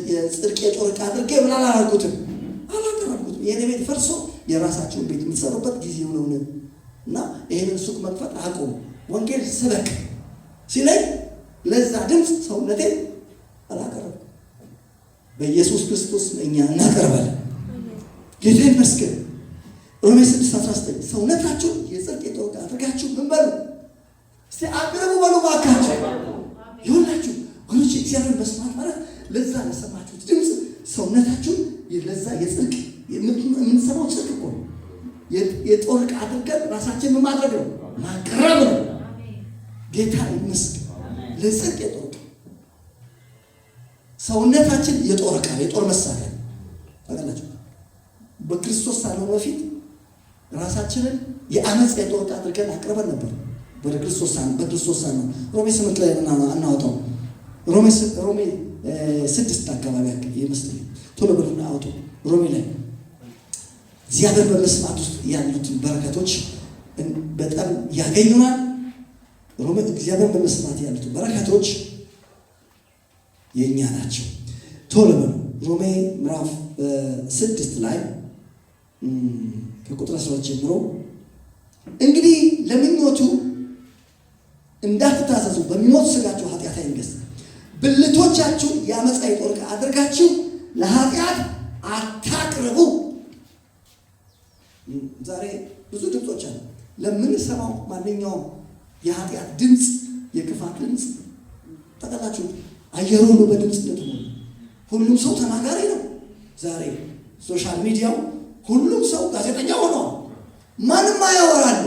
የጽድቅ የጦር ዕቃ አድርጌ ምን አላደረኩትም? አላቀረብኩትም። የኔ ቤት ፈርሶ የራሳችሁን ቤት የምትሰሩበት ጊዜው ነው እና ይሄንን ሱቅ መክፈት አቁሙ፣ ወንጌል ስበክ ሲለኝ ለዛ ድምፅ ሰውነቴን አላቀረብኩም። በኢየሱስ ክርስቶስ እኛ እናቀርባለን። ጌታ ይመስገን። ሮሜ 6:19 ሰውነታችሁን የጽድቅ የጦር ዕቃ አድርጋችሁ ምን በሉ እስቲ አቅርቡ በሉ ባካችሁ። ይሁንላችሁ ወንዶች እግዚአብሔርን መስማት ማለት ለዛ ለሰማችሁት ድምፅ ሰውነታችሁን ለዛ የጽድቅ የምንሰማው ጽድቅ እኮ ነው። የጦር ዕቃ አድርገን ራሳችን ምን ማድረግ ነው? ማቅረብ ነው። ጌታ ይመስገን። ለጽድቅ የጦር ዕቃ ሰውነታችን የጦር ዕቃ የጦር መሳሪያ ታውቃላችሁ። በክርስቶስ ሳንሆን በፊት ራሳችንን የአመፅ የጦር ዕቃ አድርገን አቅርበን ነበር። ወደ ክርስቶስ ሳንሆን ሮሜ 8 ላይ እናወጣው። ሮሜ 6 አካባቢ ይመስለኛል። ቶሎ ብሉና አውጡ። ሮሜ ላይ እግዚአብሔር በመስማት ውስጥ ያሉትን በረከቶች በጣም ያገኙናል። ሮሜ እግዚአብሔር በመስማት ያሉትን በረከቶች የኛ ናቸው። ቶሎ ብሉ። ሮሜ ምዕራፍ 6 ላይ ከቁጥር 12 ጀምሮ እንግዲህ ለምኞቱ እንዳትታዘዙ በሚሞት ሥጋችሁ ኃጢአት አይንገስ፣ ብልቶቻችሁ የዓመፃ የጦር ዕቃ አድርጋችሁ ለኃጢአት አታቅርቡ። ዛሬ ብዙ ድምፆች አሉ። ለምንሰማው ማንኛውም የኃጢአት ድምፅ፣ የክፋት ድምፅ ታውቃላችሁ፣ አየሩ ሁሉ በድምፅ እንደተሞላ ሁሉም ሰው ተናጋሪ ነው። ዛሬ ሶሻል ሚዲያው ሁሉም ሰው ጋዜጠኛ ሆኗል። ማንም አያወራል፣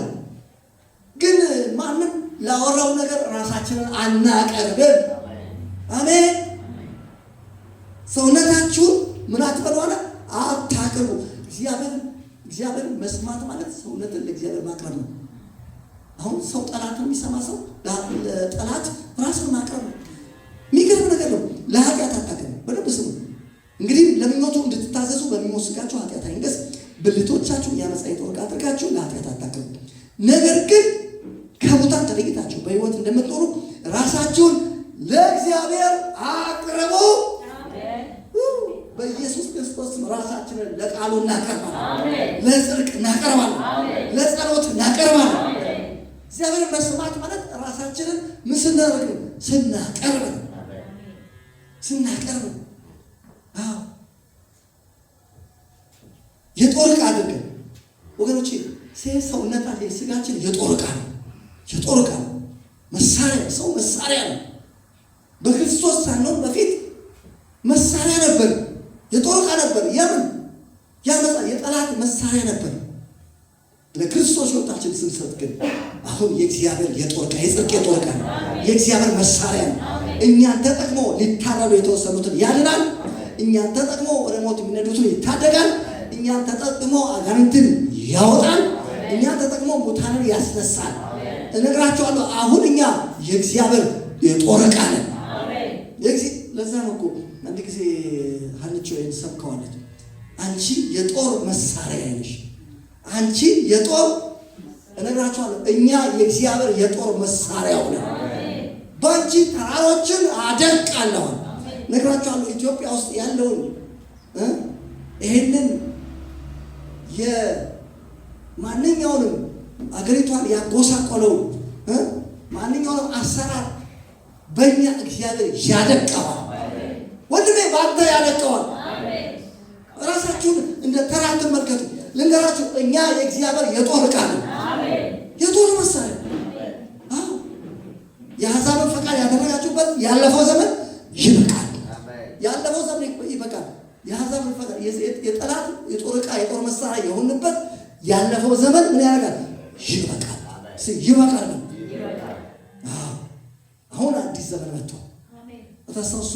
ግን ማንም ላወራው ነገር ራሳችንን አናቀርብም። አሜን። ሰውነታችሁን ምን አትበሉ አለ? አታቅርቡ። እግዚአብሔር መስማት ማለት ሰውነትን ለእግዚአብሔር ማቅረብ ነው። አሁን ሰው ጠላት የሚሰማ ሰው ለጠላት ራስን ማቅረብ ነው። የሚገርም ነገር ነው። ለኃጢአት አታቅርቡ። በደንብ ስሙ። እንግዲህ ለምኞቱ እንድትታዘዙ በሚሞት ሥጋችሁ ኃጢአት አይንገስ፣ ብልቶቻችሁ የዓመፃ የጦር ዕቃ አድርጋችሁ ለኃጢአት አታቅርቡ። ነገር ግን ከሙታን ለቃሉ እናቀርባለን፣ ለጽድቅ እናቀርባለን፣ ለጸሎት እናቀርባለን። እግዚአብሔርን መስማት ማለት ራሳችንን ምን ስናደርግ ስናቀርብ የጦር ዕቃ አድርገን ወገኖቼ፣ ሰውነታችን ስጋችን የጦር ዕቃ ነው። የጦር ዕቃ ነው። መሳሪያ ሰው መሳሪያ ነው። በክርስቶስ ሳንሆን በፊት መሳሪያ ነበር። የጦር ዕቃ ነበር። የምን ያመጣ የጠላት መሳሪያ ነበር። ለክርስቶስ ሕይወታችን ስንሰጥ ግን አሁን የእግዚአብሔር የጦር ዕቃ የጽድቅ የጦር ዕቃ ነው። የእግዚአብሔር መሳሪያ ነው። እኛን ተጠቅሞ ሊታረዱ የተወሰኑትን ያድናል። እኛን ተጠቅሞ ወደ ሞት የሚነዱትን ይታደጋል። እኛን ተጠቅሞ አጋንንትን ያወጣል። እኛን ተጠቅሞ ሙታንን ያስነሳል። እነግራቸዋለሁ። አሁን እኛ የእግዚአብሔር የጦር ዕቃ ነን። ለዛ ነው እኮ አንድ ጊዜ ሀንቾ ሰብከዋለች። አንቺ የጦር መሳሪያ ነሽ። አንቺ የጦር እነግራቸዋለሁ። እኛ የእግዚአብሔር የጦር መሳሪያው ነን። በአንቺ ተራሮችን አደርቃለሁ። እነግራቸዋለሁ። ኢትዮጵያ ውስጥ ያለውን ይሄንን የማንኛውንም አገሪቷን ያጎሳቆለው ማንኛውንም አሰራር በእኛ እግዚአብሔር ያደቀዋል። ወንድሜ በአንተ ያደቀዋል። ራሳችሁን እንደ ተራ ተመልከቱ። ልንገራችሁ፣ እኛ የእግዚአብሔር የጦር ዕቃ ነው። የጦር መሳሪያ። የአሕዛብን ፈቃድ ያደረጋችሁበት ያለፈው ዘመን ይበቃል። ያለፈው ዘመን ይበቃል። የአሕዛብን ፈቃድ የጠላት የጦር ዕቃ የጦር መሳሪያ የሆንበት ያለፈው ዘመን ምን ያደርጋል? ይበቃል። ይበቃል ነው። አሁን አዲስ ዘመን መጥቷል። ታስታውሱ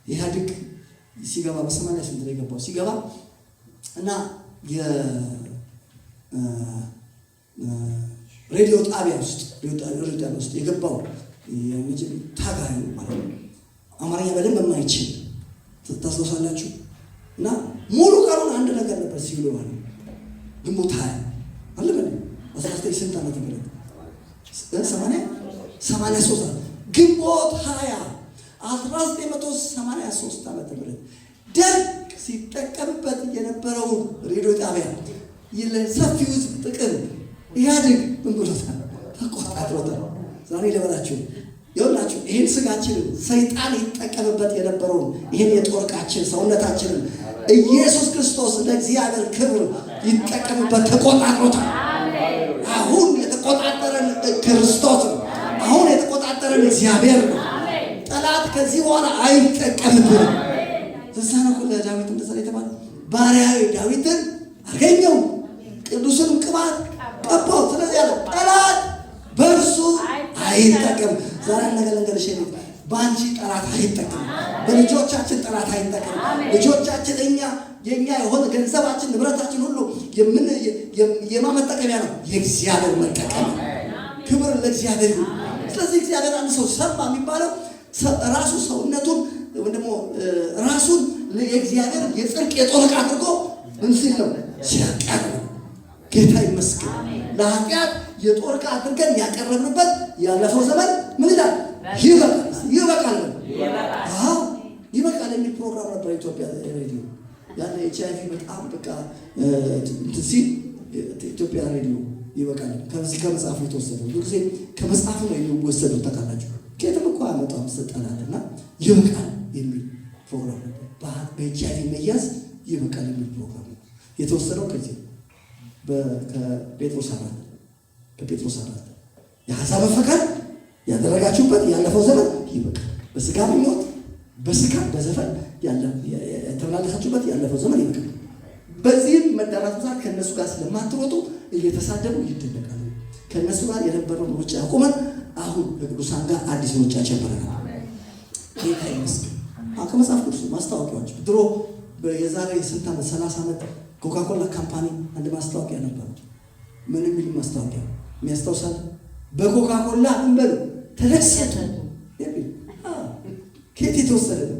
ኢህአዴግ ሲገባ በ80 ስንት ነው የገባው? ሲገባ እና የሬዲዮ ጣቢያ ውስጥ የገባው ታጋዩ ማለት ነው። አማርኛ በደንብ የማይችል ታስታውሳላችሁ። እና ሙሉ ቀኑን አንድ ነገር ነበር ሲሉ ማለት ግንቦት 20 አለ በል 19 ስንት ዓመተ ምህረት 83 ግንቦት 20 1983 ዓመተ ምህረት ደርግ ሲጠቀምበት የነበረውን ሬዲዮ ጣቢያ ለሰፊው ሕዝብ ጥቅም ኢህአዴግ ምን ብሎታል? ተቆጣጥሮታል። ዛሬ ልበላችሁ ይኸውላችሁ፣ ይህን ስጋችንን ሰይጣን ይጠቀምበት የነበረውን ይህን የጦር ዕቃችን ሰውነታችንን ኢየሱስ ክርስቶስ ለእግዚአብሔር ክብር ይጠቀምበት ተቆጣጥሮታል። አሁን የተቆጣጠረን ክርስቶስ ነው። አሁን የተቆጣጠረን እግዚአብሔር ነው። ጠላት ከዚህ በኋላ አይጠቀምብንም። እዛ ነው ለዳዊት እንደዛ የተባለ ባሪያዬ ዳዊትን አገኘው፣ ቅዱስንም ቅባት ቀባው። ስለዚህ ያለ ጠላት በእርሱ አይጠቀም። ዛሬ ነገር ልንገርሽ፣ በአንቺ ጠላት አይጠቀም። በልጆቻችን ጠላት አይጠቀም። ልጆቻችን የኛ የሆነ ገንዘባችን ንብረታችን ሁሉ የማመጠቀሚያ ነው፣ የእግዚአብሔር መጠቀሚያ። ክብር ለእግዚአብሔር። ስለዚህ እግዚአብሔር አንድ ሰው ሰማ የሚባለው ራሱ ሰውነቱን ወይም ደግሞ ራሱን የእግዚአብሔር የጽድቅ የጦር ዕቃ አድርጎ ምን ሲል ነው? ሲያቀርብ። ጌታ ይመስገን። ለኃጢአት የጦር ዕቃ አድርገን ያቀረብንበት ያለፈው ዘመን ምን ይላል? ይበቃል። ይበቃል የሚል ፕሮግራም ነበር ኢትዮጵያ ሬዲዮ። ያለ HIV በጣም በቃ እንትን ሲል ኢትዮጵያ ሬዲዮ ይበቃል። ከመጽሐፉ የተወሰደው ብዙ ጊዜ ከመጽሐፉ ነው የሚወሰደው። ታውቃላችሁ፣ ከየትም እኮ አመጣም ሰጠናልና ይበቃል የሚል ፕሮግራም ነበር። በኤችአይቪ መያዝ ይበቃል የሚል ፕሮግራም ነው የተወሰደው። ከዚህ ከጴጥሮስ 4 የሐሳብ ፈቃድ ያደረጋችሁበት ያለፈው ዘመን ይበቃል። በስጋ ምኞት በስጋ በዘፈን የተመላለሳችሁበት ያለፈው ዘመን ይበቃል። በዚህም መዳራት ብዛት ከእነሱ ጋር ስለማትወጡ እየተሳደቡ ይደነቃሉ። ከእነሱ ጋር የነበረውን ሩጫ አቁመን አሁን ከቅዱሳን ጋር አዲስ ሩጫ ጀምረናል። ጌታ ይመስገን። ከመጽሐፍ ቅዱስ ማስታወቂያዎች ድሮ የዛሬ ስንት ዓመት 30 ዓመት ኮካኮላ ካምፓኒ አንድ ማስታወቂያ ነበረ። ምን የሚል ማስታወቂያ የሚያስታውሳል? በኮካኮላ እንበሉ ተደሰቱ የሚል ከየት የተወሰደ ነው?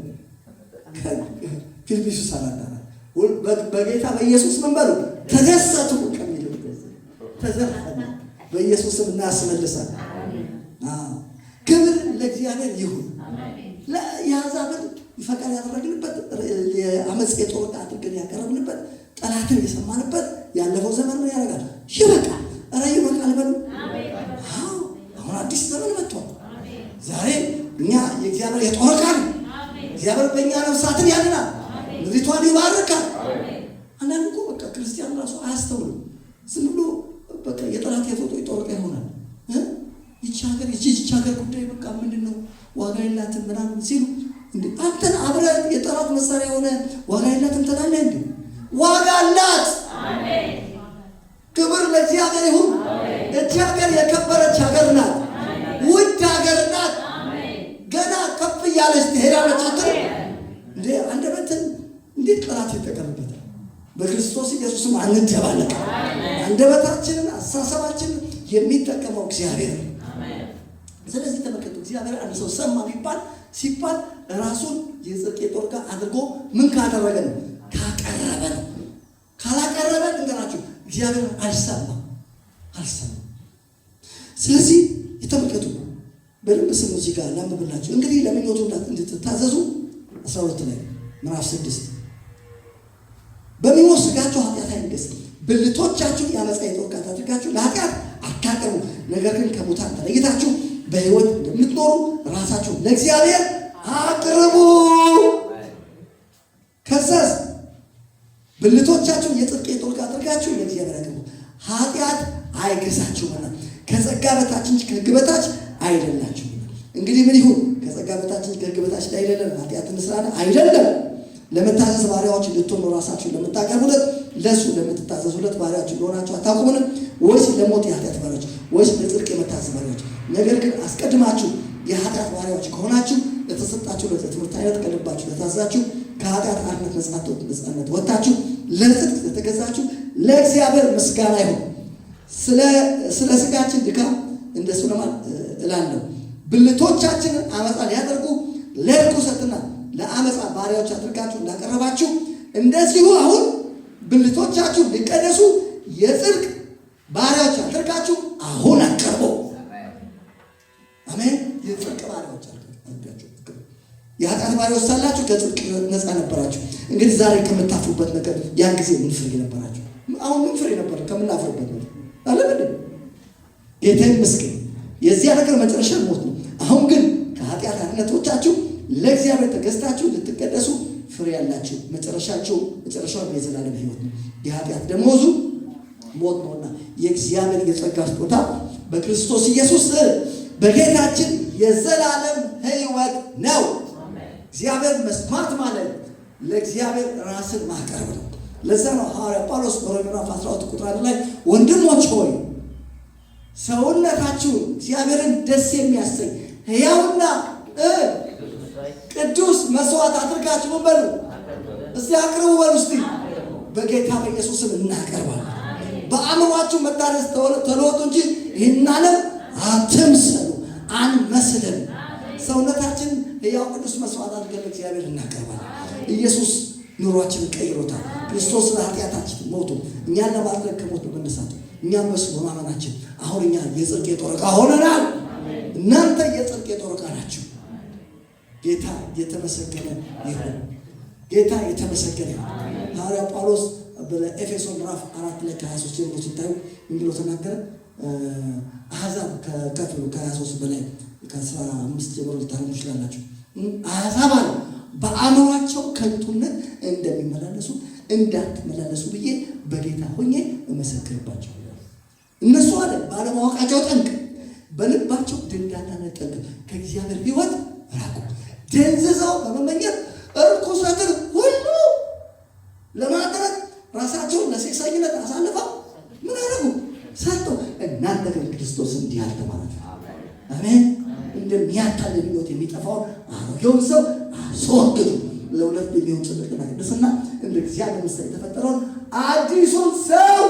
ፊልጵስዩስ 4 በጌታ በኢየሱስ ምን በሉ ተደሰቱ ከሚለው ተዘፈነ። በኢየሱስ ስም እናስመልሳለን። ክብር ለእግዚአብሔር ይሁን። የአሕዛብን ፈቃድ ያደረግንበት የአመጽ የጦር ዕቃ አድርገን ያቀረብንበት ጠላትን የሰማንበት ያለፈው ዘመን ምን ያደርጋል? ይበቃል። ኧረ ይበቃል በሉ። አሁን አዲስ ዘመን መጥቷል። ዛሬ እኛ የእግዚአብሔር የጦር ዕቃ ነን። እግዚአብሔር በእኛ ነፍሳትን ያድናል፣ ምድሪቷን ይባርካል። አንዳንድ እኮ በቃ ክርስቲያን ራሱ አያስተውልም። ዝም ብሎ በቃ የጠላት የጦር ዕቃ ይሆናል። ይቺ ሀገር ጉዳይ በቃ ምንድን ነው ዋጋ የላትም ምናምን ሲሉ አንተን አብረህ የጠላት መሳሪያ የሆነ ዋጋ የላትም ትላለህ እንዴ? ዋጋ አላት። ክብር ለእግዚአብሔር ይሁን። እግዚአብሔር የከበረች ሀገር ናት፣ ውድ ሀገር ናት። ገና ከፍ እያለች ትሄዳለች። እንዴ አንደበትን እንዴት ጠላት ይጠቀምበታል? በክርስቶስ ኢየሱስም አንደባለቅ። አንደበታችንን አሳሰባችንን የሚጠቀመው እግዚአብሔር። ስለዚህ ተመልከቱ፣ እግዚአብሔር አንድ ሰው ሰማ ሲባል ራሱን የጽድቅ የጦር ዕቃ አድርጎ ምን ካደረገ ነው? ካቀረበ ነው። ካላቀረበ እንገራችሁ እግዚአብሔር አልሰማም። ስለዚህ የተመልከቱ በደንብ ስሙ። እዚህ ጋር ላንብብላችሁ። እንግዲህ ለምኞቱ እንድትታዘዙ 12 ላይ ምዕራፍ 6 በሚሞት ሥጋችሁ ኃጢአት አይንገሥ፣ ብልቶቻችሁ የዓመፃ የጦር ዕቃ አድርጋችሁ ለኃጢአት አታቅርቡ። ነገር ግን ከሙታን ተለይታችሁ በሕይወት እንደምትኖሩ ራሳችሁ ለእግዚአብሔር አቅርቡ። ከዛስ ብልቶቻችሁ የጽድቅ የጦር ዕቃ አድርጋችሁ ለእግዚአብሔር አቅርቡ። ኃጢአት አይገዛችሁምና ከጸጋ በታች እንጂ ከሕግ በታች አይደላችሁምና። እንግዲህ ምን ይሁን? ከጸጋ በታች እንጂ ከሕግ በታች አይደለም። ኃጢአት እንስራና አይደለም። ለመታዘዝ ባሪያዎች እንድትሆኑ ራሳችሁን ለምታቀርቡለት ለእሱ ለምትታዘዙለት ባሪያዎች እንደሆናችሁ አታውቁምን? ወይስ ለሞት የኃጢአት ባሪያዎች ወይስ ለጽድቅ የመታዘዝ ባሪያዎች? ነገር ግን አስቀድማችሁ የኃጢአት ባሪያዎች ከሆናችሁ ለተሰጣችሁ ለትምህርት አይነት ከልባችሁ ለታዘዛችሁ ከኃጢአት አርነት ነፃነት ወጥታችሁ ለጽድቅ ለተገዛችሁ ለእግዚአብሔር ምስጋና ይሁን። ስለ ሥጋችን ድካም እንደሱ እላለሁ። ብልቶቻችንን አመፃ ሊያደርጉ ለርኩሰትና ለአመፃ ባሪያዎች አድርጋችሁ እንዳቀረባችሁ እንደዚሁ አሁን ብልቶቻችሁ ሊቀደሱ የጽድቅ ባሪያዎች አድርጋችሁ አሁን አቀርቡ። አሜን። የጽድቅ ባሪያዎች አድርጋችሁ የኃጢአት ባሪያዎች ሳላችሁ ከጽድቅ ነፃ ነበራችሁ። እንግዲህ ዛሬ ከምታፍሩበት ነገር ያን ጊዜ ምን ፍሬ ነበራችሁ? አሁን ምን ፍሬ ነበር ከምናፍርበት ነው? አለምን ጌታ ይመስገን። የዚያ ነገር መጨረሻ ሞት ነው። አሁን ግን ከኃጢአት አርነቶቻችሁ ለእግዚአብሔር ተገዝታችሁ ልትቀደሱ ፍሬ ያላችሁ መጨረሻው የዘላለም ሕይወት ነው። የኃጢአት ደመወዙ ሞት ነውና የእግዚአብሔር የጸጋ ስጦታ በክርስቶስ ኢየሱስ በጌታችን የዘላለም ሕይወት ነው። እግዚአብሔር መስማት ማለት ለእግዚአብሔር ራስን ማቅረብ ነው። ለዛ ነው ሐዋርያ ጳውሎስ በሮሜ ምዕራፍ 12 ቁጥር 1 ላይ ወንድሞች ሆይ ሰውነታችሁን እግዚአብሔርን ደስ የሚያሰኝ ሕያውና ቅዱስ መስዋዕት አድርጋችሁ ምን በሉ? እስቲ አቅርቡ በሉ። እስቲ በጌታ በኢየሱስም እናቀርባለን። በአእምሯችሁ መታደስ ተለወጡ እንጂ ይህን ዓለም አትምሰሉ፣ አንመስልም። ሰውነታችን ሕያው ቅዱስ መስዋዕት አድርገን እግዚአብሔር እናቀርባለን። ኢየሱስ ኑሯችንን ቀይሮታል። ክርስቶስ ለኃጢአታችን ሞቶ እኛን ለማድረግ ከሞት በመነሳቱ እኛም በሱ በማመናችን አሁን እኛ የጽድቅ የጦር ዕቃ ሆነናል። እናንተ የጽድቅ የጦር ዕቃ ናችሁ። ጌታ የተመሰገነ ይሁን። ጌታ የተመሰገነ ይሁን። ሐዋርያ ጳውሎስ በኤፌሶን ምዕራፍ 4 ላይ ከ23 ጀምሮ ሲታዩ እንግሎ ተናገረ። አሕዛብ ከከፍሉ ከ23 በላይ ከ15 ጀምሮ ልታረሙ ይችላላችሁ። አሕዛብ አለ በአእምሯቸው ከንቱነት እንደሚመላለሱ እንዳትመላለሱ ብዬ በጌታ ሆኜ እመሰክርባቸው። እነሱ አለ ባለማወቃቸው ጠንቅ፣ በልባቸው ደንዳናነት ጠንቅ ከእግዚአብሔር ሕይወት ራቁ። ደንዝዘው በመመኘት እርኩሰትን ሁሉ ለማድረግ ራሳቸውን ለሴሰኝነት አሳልፈው ምን አደረጉ? ሰጡ። እናንተ ግን ክርስቶስ እንዲህ አልተማራችሁ። አሜን። እንደሚያታልል ሕይወት የሚጠፋውን አሮጌውን ሰው አስወግዱ፣ ለሁለት የሚሆን ጽድቅና ቅድስና እንደ እግዚአብሔር ምሳሌ የተፈጠረውን አዲሱን ሰው